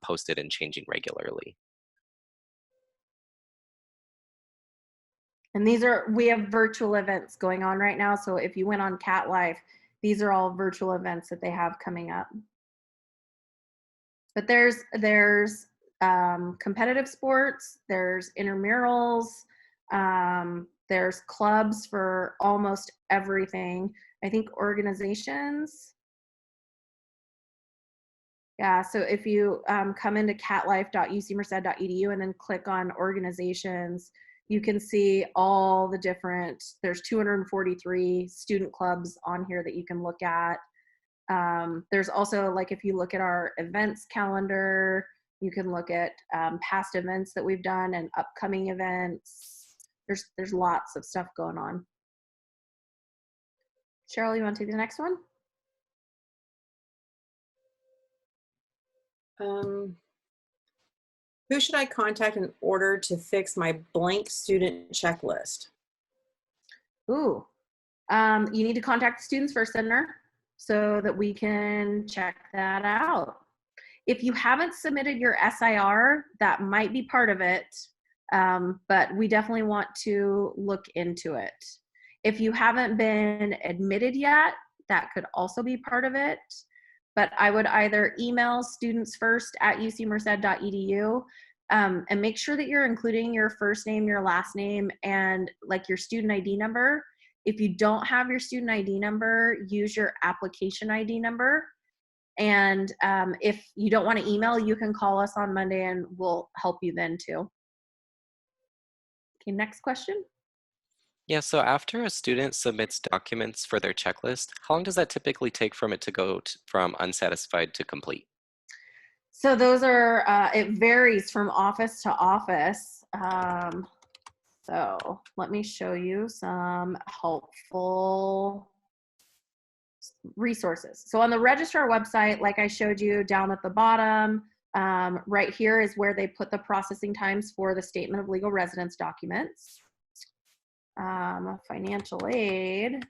posted and changing regularly. And we have virtual events going on right now. So if you went on Cat Life, these are all virtual events that they have coming up. But there's competitive sports, there's intramurals, there's clubs for almost everything. I think organizations. Yeah, so if you come into catlife.ucmerced.edu and then click on organizations, you can see all the different, there's 243 student clubs on here that you can look at. There's also, like, if you look at our events calendar, you can look at past events that we've done and upcoming events. There's lots of stuff going on. Cheryl, you want to take the next one? Who should I contact in order to fix my blank student checklist? Ooh, you need to contact the Students First Center so that we can check that out. If you haven't submitted your SIR, that might be part of it, but we definitely want to look into it. If you haven't been admitted yet, that could also be part of it. But I would either email studentsfirst@ucmerced.edu and make sure that you're including your first name, your last name, and like your student ID number. If you don't have your student ID number, use your application ID number. And if you don't want to email, you can call us on Monday and we'll help you then too. Okay, next question. Yeah, so after a student submits documents for their checklist, how long does that typically take from it to go from unsatisfied to complete? So those are, it varies from office to office. So let me show you some helpful resources. So on the registrar website, like I showed you down at the bottom, right here is where they put the processing times for the statement of legal residence documents. Financial aid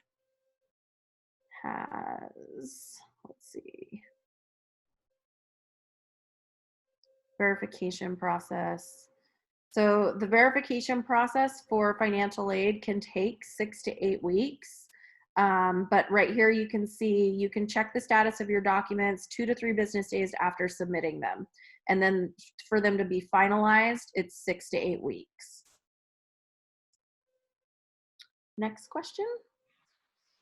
has, let's see, verification process. So the verification process for financial aid can take 6 to 8 weeks. But right here you can see, you can check the status of your documents 2 to 3 business days after submitting them. And then for them to be finalized, it's 6 to 8 weeks. Next question.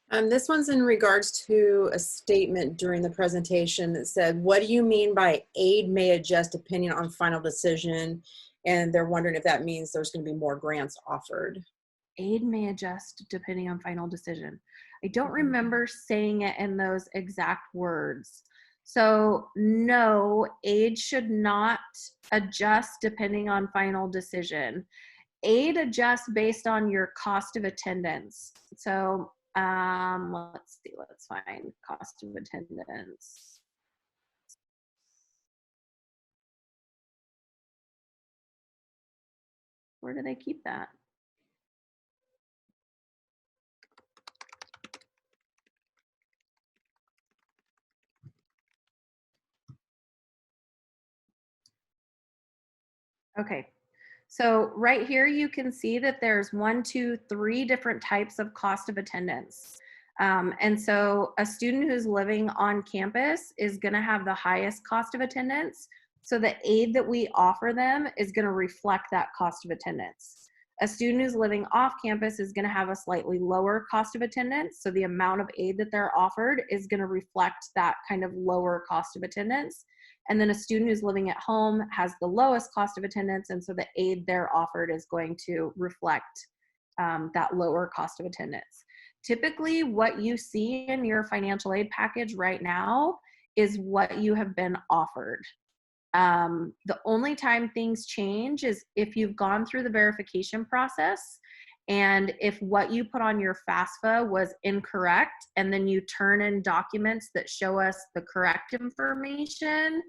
This one's in regards to a statement during the presentation that said, what do you mean by aid may adjust depending on final decision? And they're wondering if that means there's going to be more grants offered. Aid may adjust depending on final decision. I don't remember saying it in those exact words. So no, aid should not adjust depending on final decision. Aid adjusts based on your cost of attendance. So let's see, let's find cost of attendance. Where do they keep that? Okay, so right here you can see that there's 1, 2, 3 different types of cost of attendance. And so a student who's living on campus is gonna have the highest cost of attendance. So the aid that we offer them is gonna reflect that cost of attendance. A student who's living off campus is gonna have a slightly lower cost of attendance. So the amount of aid that they're offered is gonna reflect that kind of lower cost of attendance. And then a student who's living at home has the lowest cost of attendance, and so the aid they're offered is going to reflect that lower cost of attendance. Typically, what you see in your financial aid package right now is what you have been offered. The only time things change is if you've gone through the verification process And if what you put on your FAFSA was incorrect, and then you turn in documents that show us the correct information,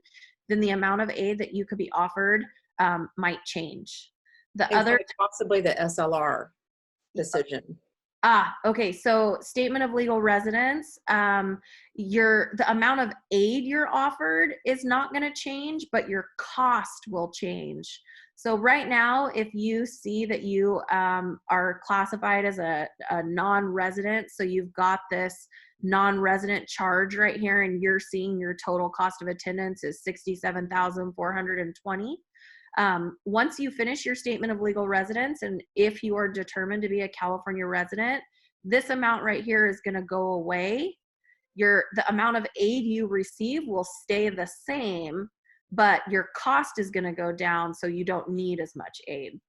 then the amount of aid that you could be offered might change. The And other possibly the SLR decision. Okay. So statement of legal residence, the amount of aid you're offered is not going to change, but your cost will change. So right now, if you see that you are classified as a non-resident, so you've got this non-resident charge right here, and you're seeing your total cost of attendance is $67,420. Once you finish your statement of legal residence, and if you are determined to be a California resident, this amount right here is going to go away. The amount of aid you receive will stay the same, but your cost is going to go down, so you don't need as much aid.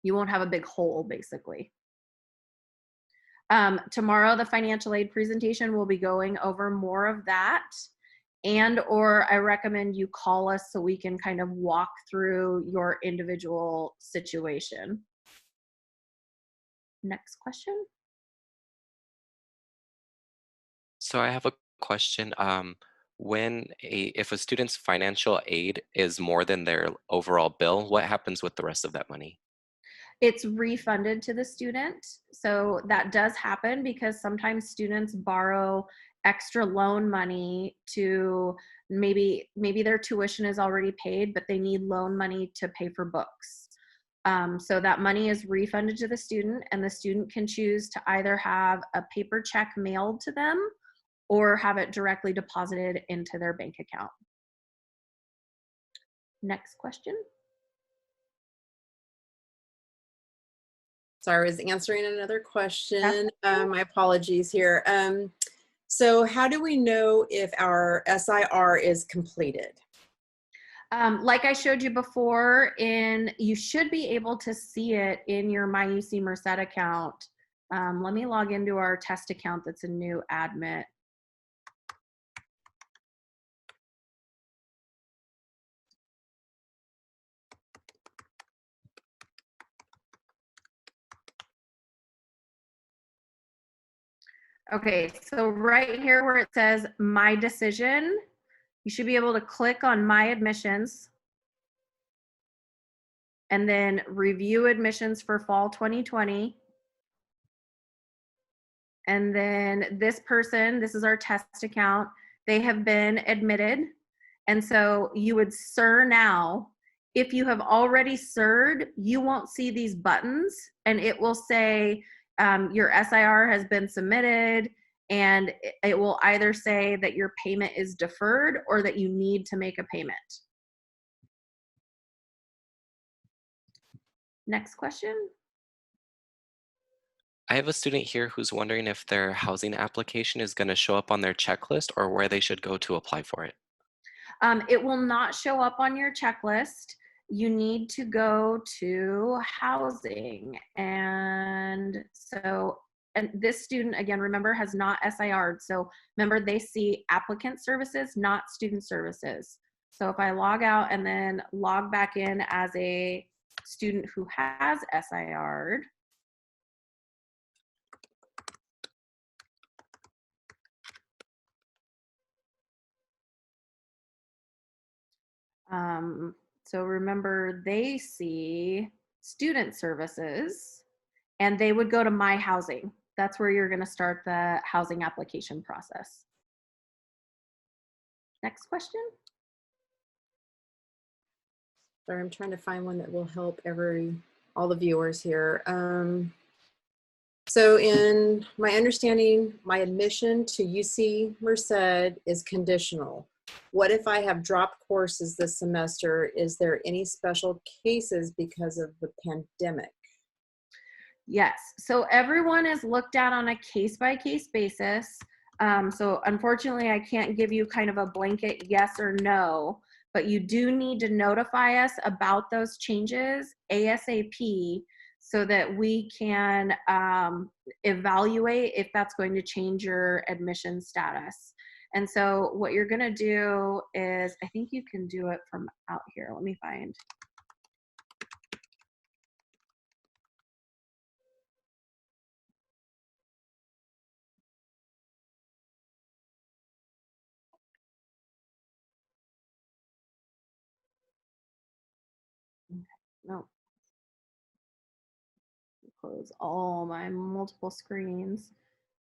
You won't have a big hole, basically. Tomorrow, the financial aid presentation will be going over more of that. Or I recommend you call us so we can kind of walk through your individual situation. Next question. So I have a question. If a student's financial aid is more than their overall bill, what happens with the rest of that money? It's refunded to the student. So that does happen because sometimes students borrow extra loan money to maybe their tuition is already paid, but they need loan money to pay for books. So that money is refunded to the student, and the student can choose to either have a paper check mailed to them or have it directly deposited into their bank account. Next question. So I was answering another question. My apologies here. So how do we know if our SIR is completed? Like I showed you before, you should be able to see it in your my.UC Merced account. Let me log into our test account that's a new admit. Okay, so right here where it says my decision, you should be able to click on my admissions and then review admissions for fall 2020. And then this person, this is our test account, they have been admitted. And so you would SIR now. If you have already SIR'd, you won't see these buttons, and it will say your SIR has been submitted, and it will either say that your payment is deferred or that you need to make a payment. Next question. I have a student here who's wondering if their housing application is going to show up on their checklist or where they should go to apply for it. It will not show up on your checklist. You need to go to housing. And this student, again, remember, has not SIR'd. So remember, they see applicant services, not student services. So if I log out and then log back in as a student who has SIR'd, so remember, they see student services, and they would go to my housing. That's where you're going to start the housing application process. Next question. Sorry, I'm trying to find one that will help all the viewers here. So in my understanding, my admission to UC Merced is conditional. What if I have dropped courses this semester? Is there any special cases because of the pandemic? Yes, so everyone is looked at on a case-by-case basis. So unfortunately, I can't give you kind of a blanket yes or no, but you do need to notify us about those changes ASAP so that we can evaluate if that's going to change your admission status. And so what you're going to do is, I think you can do it from out here. Let me find. No. Close all my multiple screens.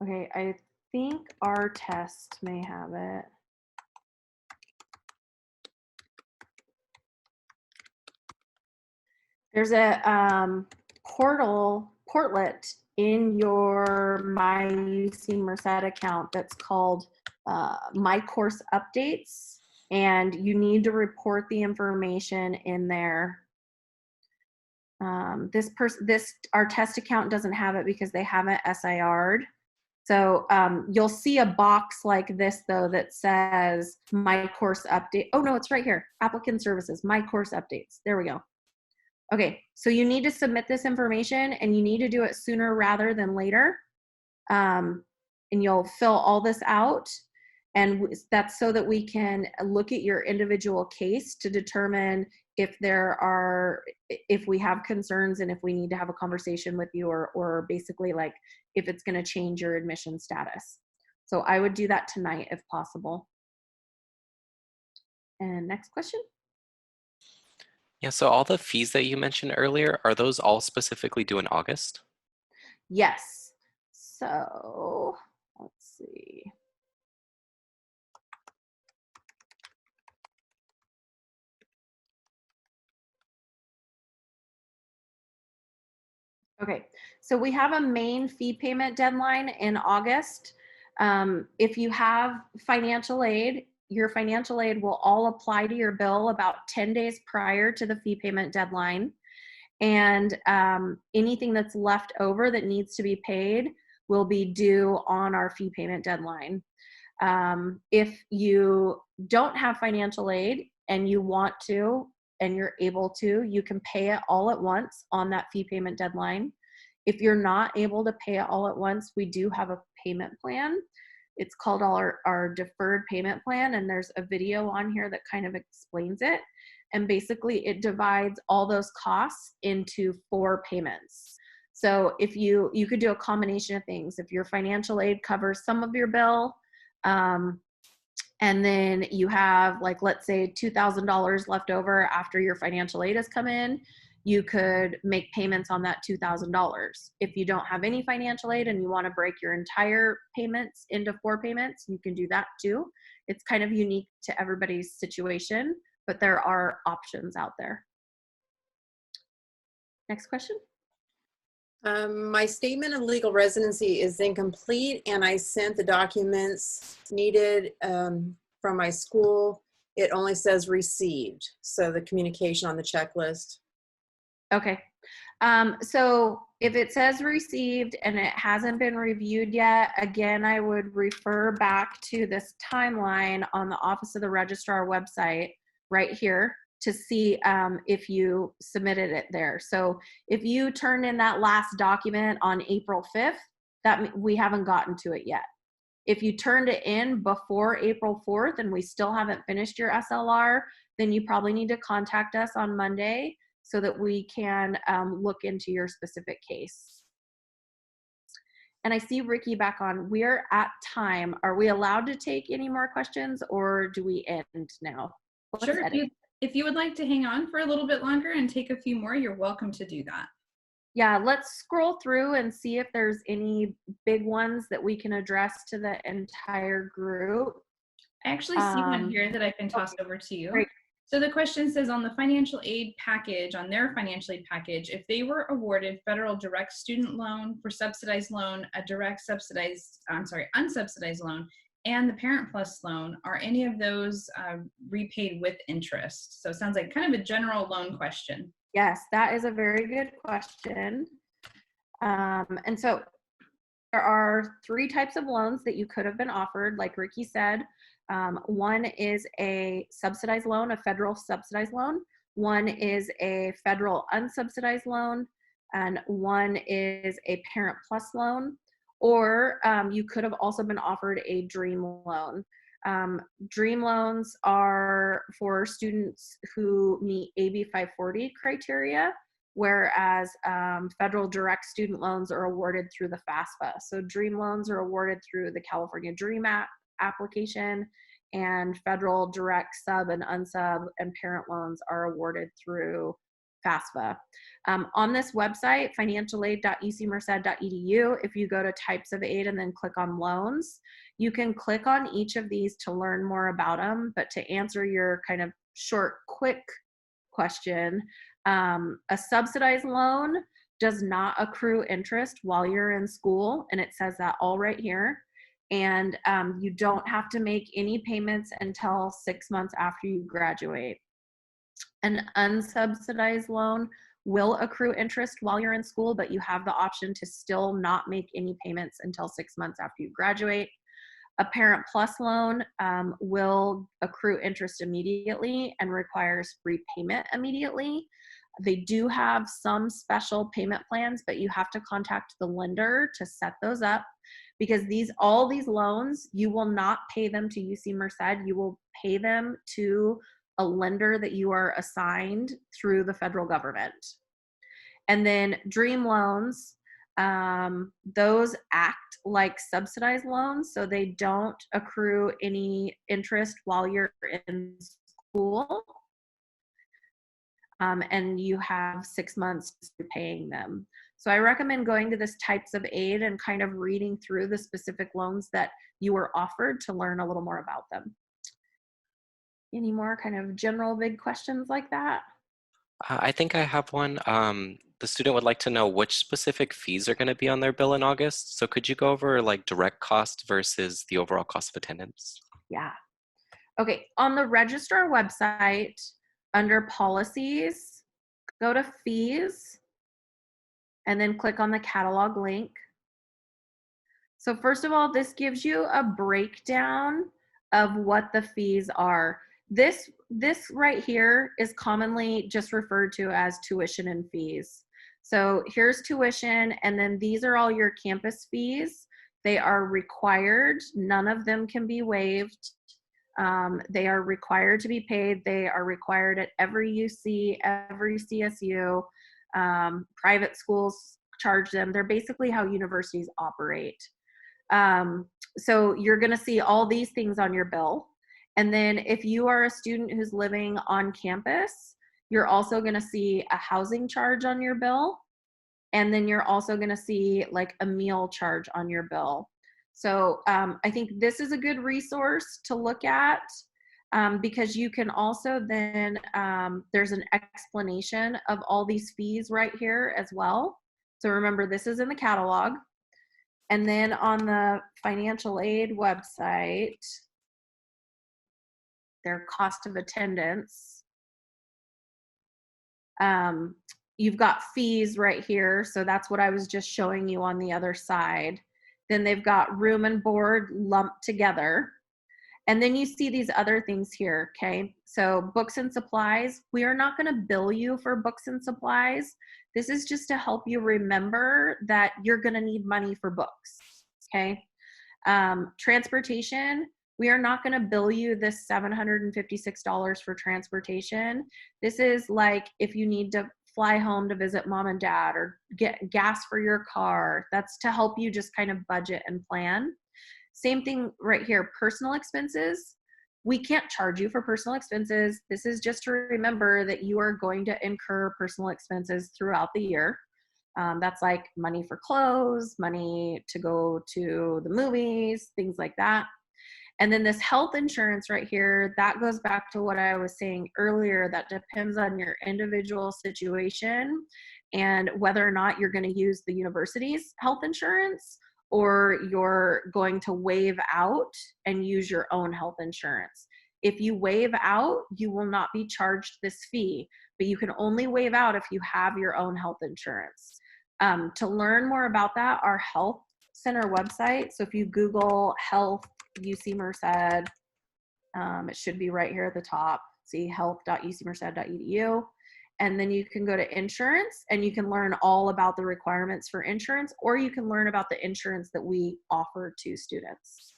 Okay, I think our test may have it. There's a portlet in your my UC Merced account that's called My Course Updates, and you need to report the information in there. Our test account doesn't have it because they haven't SIR'd. So you'll see a box like this though that says My Course Update. Oh no, it's right here. Applicant Services, My Course Updates. There we go. Okay, so you need to submit this information and you need to do it sooner rather than later. And you'll fill all this out, and that's so that we can look at your individual case to determine if we have concerns and if we need to have a conversation with you, or basically like if it's going to change your admission status. So I would do that tonight if possible. And next question. Yeah, so all the fees that you mentioned earlier, are those all specifically due in August? Yes. So let's see. Okay, so we have a main fee payment deadline in August. If you have financial aid, your financial aid will all apply to your bill about 10 days prior to the fee payment deadline. And anything that's left over that needs to be paid will be due on our fee payment deadline. If you don't have financial aid and you want to, and you're able to, you can pay it all at once on that fee payment deadline. If you're not able to pay it all at once, we do have a payment plan. It's called our deferred payment plan, and there's a video on here that kind of explains it. And basically it divides all those costs into 4 payments. So if you could do a combination of things. If your financial aid covers some of your bill, and then you have, like, let's say $2,000 left over after your financial aid has come in, you could make payments on that $2,000. If you don't have any financial aid and you want to break your entire payments into 4 payments, you can do that too. It's kind of unique to everybody's situation, but there are options out there. Next question. My statement of legal residency is incomplete, and I sent the documents needed from my school. It only says received, so the communication on the checklist. Okay. So if it says received and it hasn't been reviewed yet, again, I would refer back to this timeline on the Office of the Registrar website right here to see if you submitted it there. So if you turned in that last document on April 5th, we haven't gotten to it yet. If you turned it in before April 4th and we still haven't finished your SLR, then you probably need to contact us on Monday so that we can look into your specific case. And I see Ricky back on. We're at time. Are we allowed to take any more questions, or do we end now? Sure. If you would like to hang on for a little bit longer and take a few more, you're welcome to do that. Yeah, let's scroll through and see if there's any big ones that we can address to the entire group. I actually see one here that I can toss over to you. Great. So the question says, on the financial aid package, on their financial aid package, if they were awarded federal direct student loan for subsidized loan, a direct unsubsidized loan, and the Parent Plus loan, are any of those repaid with interest? So it sounds like kind of a general loan question. Yes, that is a very good question. And so there are 3 types of loans that you could have been offered, like Ricky said. One is a subsidized loan, a federal subsidized loan. One is a federal unsubsidized loan, and one is a Parent Plus loan. Or you could have also been offered a DREAM loan. DREAM loans are for students who meet AB 540 criteria, whereas federal direct student loans are awarded through the FAFSA. So DREAM loans are awarded through the California DREAM application, and federal direct sub and unsub and parent loans are awarded through FAFSA. On this website, financialaid.ucmerced.edu, if you go to types of aid and then click on loans, you can click on each of these to learn more about them. But to answer your kind of short, quick question, a subsidized loan does not accrue interest while you're in school, and it says that all right here. And you don't have to make any payments until 6 months after you graduate. An unsubsidized loan will accrue interest while you're in school, but you have the option to still not make any payments until 6 months after you graduate. A Parent Plus loan will accrue interest immediately and requires repayment immediately. They do have some special payment plans, but you have to contact the lender to set those up, because all these loans, you will not pay them to UC Merced. You will pay them to a lender that you are assigned through the federal government. And then Dream loans, those act like subsidized loans, so they don't accrue any interest while you're in school. And you have 6 months to paying them. So I recommend going to this types of aid and kind of reading through the specific loans that you were offered to learn a little more about them. Any more kind of general big questions like that? I think I have one. The student would like to know which specific fees are going to be on their bill in August. So could you go over like direct cost versus the overall cost of attendance? Yeah. Okay, on the registrar website, under policies, go to fees, and then click on the catalog link. So first of all, this gives you a breakdown of what the fees are. This right here is commonly just referred to as tuition and fees. So here's tuition, and then these are all your campus fees. They are required. None of them can be waived. They are required to be paid. They are required at every UC, every CSU. Private schools charge them. They're basically how universities operate. So you're going to see all these things on your bill. And then if you are a student who's living on campus, you're also going to see a housing charge on your bill. And then you're also going to see like a meal charge on your bill. So I think this is a good resource to look at, because you can also then, there's an explanation of all these fees right here as well. So remember, this is in the catalog. And then on the financial aid website, their cost of attendance, you've got fees right here. So that's what I was just showing you on the other side. Then they've got room and board lumped together. And then you see these other things here, okay? So books and supplies, we are not gonna bill you for books and supplies. This is just to help you remember that you're gonna need money for books, okay? Transportation, we are not gonna bill you this $756 for transportation. This is like if you need to fly home to visit mom and dad or get gas for your car. That's to help you just kind of budget and plan. Same thing right here, personal expenses. We can't charge you for personal expenses. This is just to remember that you are going to incur personal expenses throughout the year. That's like money for clothes, money to go to the movies, things like that. And then this health insurance right here, that goes back to what I was saying earlier, that depends on your individual situation and whether or not you're going to use the university's health insurance or you're going to waive out and use your own health insurance. If you waive out, you will not be charged this fee, but you can only waive out if you have your own health insurance. To learn more about that, our health center website, so if you Google health UC Merced, it should be right here at the top. See health.ucmerced.edu. And then you can go to insurance and you can learn all about the requirements for insurance, or you can learn about the insurance that we offer to students.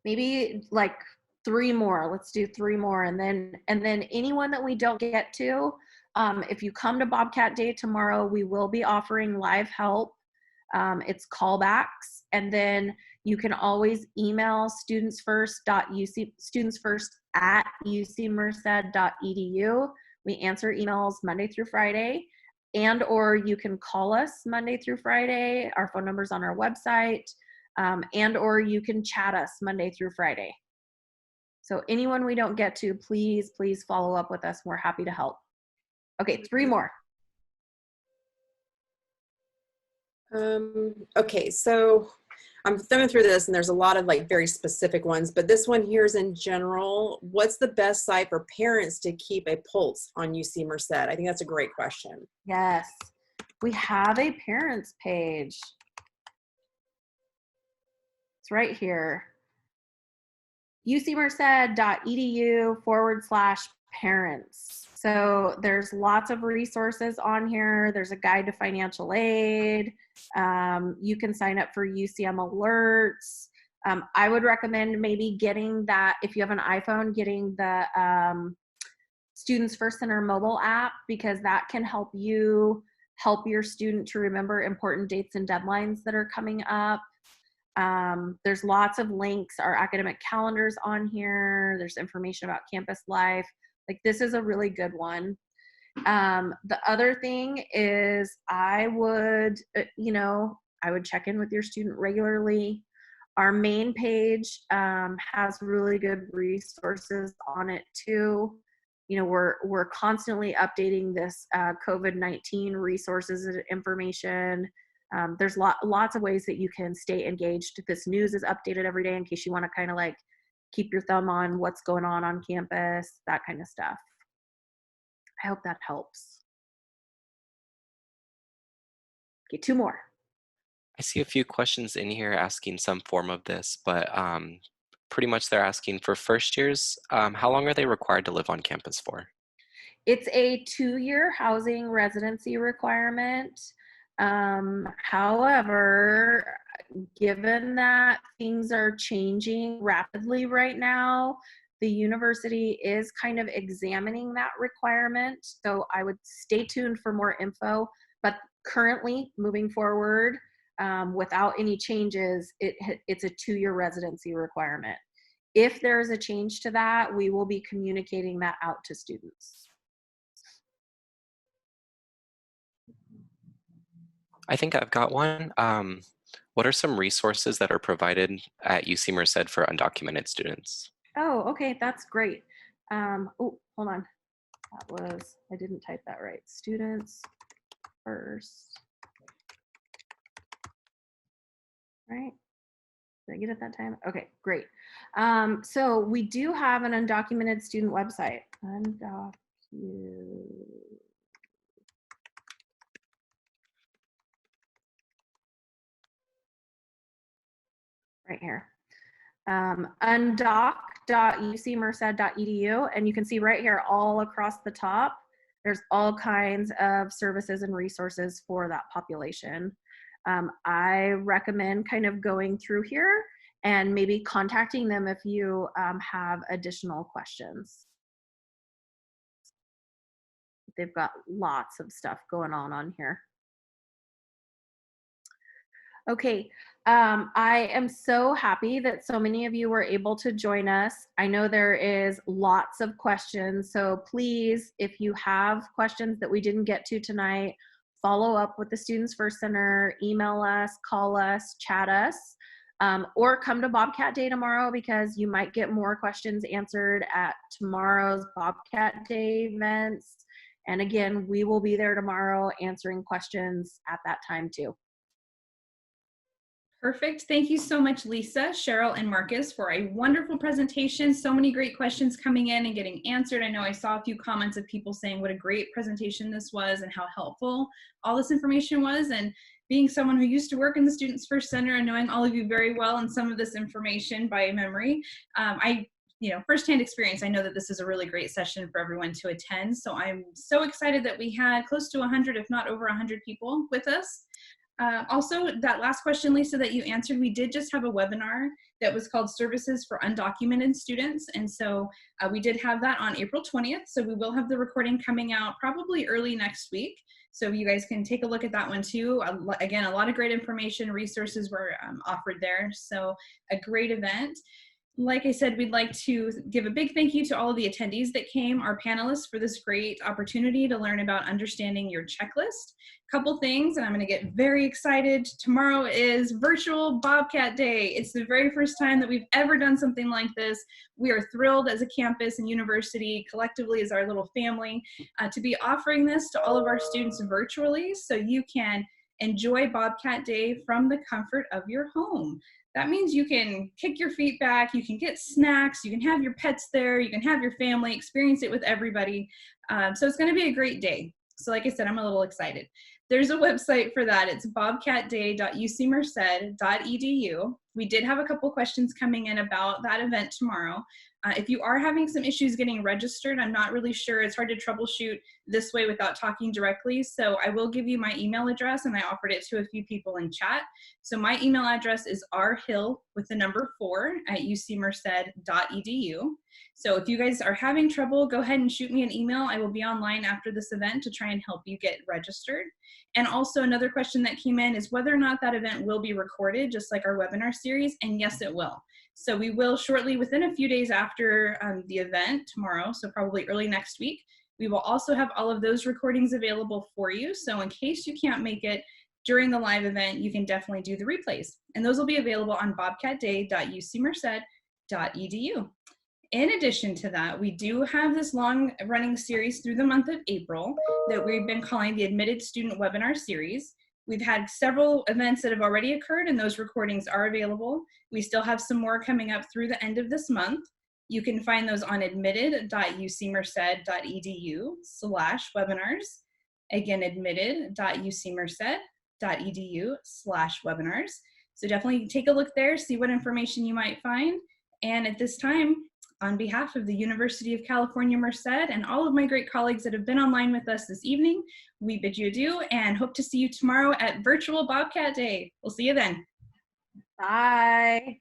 Maybe like 3 more. Let's do 3 more. And then anyone that we don't get to, if you come to Bobcat Day tomorrow, we will be offering live help. It's callbacks. And then you can always email studentsfirst@ucmerced.edu We answer emails Monday through Friday, and or you can call us Monday through Friday. Our phone number's on our website, and or you can chat us Monday through Friday. So anyone we don't get to, please follow up with us. We're happy to help. Okay, 3 more. Okay, so I'm thumbing through this and there's a lot of like very specific ones, but this one here is in general. What's the best site for parents to keep a pulse on UC Merced? I think that's a great question. Yes, we have a parents page. It's right here. ucmerced.edu/parents. So there's lots of resources on here. There's a guide to financial aid. You can sign up for UCM alerts. I would recommend maybe getting that, if you have an iPhone, getting the Students First Center mobile app, because that can help you help your student to remember important dates and deadlines that are coming up. There's lots of links, our academic calendars on here. There's information about campus life. Like, this is a really good one. The other thing is I would check in with your student regularly. Our main page has really good resources on it too. We're constantly updating this COVID-19 resources and information. There's lots of ways that you can stay engaged. This news is updated every day in case you want to kind of like keep your thumb on what's going on campus, that kind of stuff. I hope that helps. Okay, 2 more. I see a few questions in here asking some form of this, but pretty much they're asking for first years, how long are they required to live on campus for? It's a 2-year housing residency requirement. However, given that things are changing rapidly right now, the university is kind of examining that requirement. So I would stay tuned for more info. But currently, moving forward, without any changes, it's a 2-year residency requirement. If there's a change to that, we will be communicating that out to students. I think I've got one. What are some resources that are provided at UC Merced for undocumented students? Oh, okay, that's great. Oh, hold on. I didn't type that right. Students first. Right? Did I get it that time? Okay, great. So we do have an undocumented student website. Right here. undoc.ucmerced.edu, and you can see right here all across the top, there's all kinds of services and resources for that population. I recommend kind of going through here and maybe contacting them if you have additional questions. They've got lots of stuff going on here. Okay, I am so happy that so many of you were able to join us. I know there is lots of questions, so please, if you have questions that we didn't get to tonight, follow up with the Students First Center, email us, call us, chat us, or come to Bobcat Day tomorrow, because you might get more questions answered at tomorrow's Bobcat Day events. And again, we will be there tomorrow answering questions at that time too. Perfect. Thank you so much, Lisa, Cheryl, and Marcus, for a wonderful presentation. So many great questions coming in and getting answered. I know I saw a few comments of people saying what a great presentation this was and how helpful all this information was. And being someone who used to work in the Students First Center and knowing all of you very well and some of this information by memory, firsthand experience, I know that this is a really great session for everyone to attend. So I'm so excited that we had close to 100, if not over 100 people with us. Also, that last question, Lisa, that you answered, we did just have a webinar that was called Services for Undocumented Students. And so we did have that on April 20th. So we will have the recording coming out probably early next week. So you guys can take a look at that one too. Again, a lot of great information, resources were offered there. So a great event. Like I said, we'd like to give a big thank you to all of the attendees that came, our panelists, for this great opportunity to learn about understanding your checklist. Couple things, and I'm going to get very excited. Tomorrow is Virtual Bobcat Day. It's the very first time that we've ever done something like this. We are thrilled as a campus and university, collectively as our little family, to be offering this to all of our students virtually, so you can enjoy Bobcat Day from the comfort of your home. That means you can kick your feet back, you can get snacks, you can have your pets there, you can have your family, experience it with everybody. So it's going to be a great day. So like I said, I'm a little excited. There's a website for that. It's bobcatday.ucmerced.edu. We did have a couple questions coming in about that event tomorrow. If you are having some issues getting registered, I'm not really sure. It's hard to troubleshoot this way without talking directly. So I will give you my email address, and I offered it to a few people in chat. So my email address is rhill4@ucmerced.edu. So if you guys are having trouble, go ahead and shoot me an email. I will be online after this event to try and help you get registered. And also another question that came in is whether or not that event will be recorded, just like our webinar series, and yes, it will. So we will shortly, within a few days after the event tomorrow, so probably early next week, we will also have all of those recordings available for you. So in case you can't make it during the live event, you can definitely do the replays. And those will be available on bobcatday.ucmerced.edu. In addition to that, we do have this long running series through the month of April that we've been calling the Admitted Student Webinar Series. We've had several events that have already occurred, and those recordings are available. We still have some more coming up through the end of this month. You can find those on admitted.ucmerced.edu/webinars. Again, admitted.ucmerced.edu/webinars. So definitely take a look there, see what information you might find. And at this time, on behalf of the University of California, Merced, and all of my great colleagues that have been online with us this evening, we bid you adieu and hope to see you tomorrow at Virtual Bobcat Day. We'll see you then. Bye.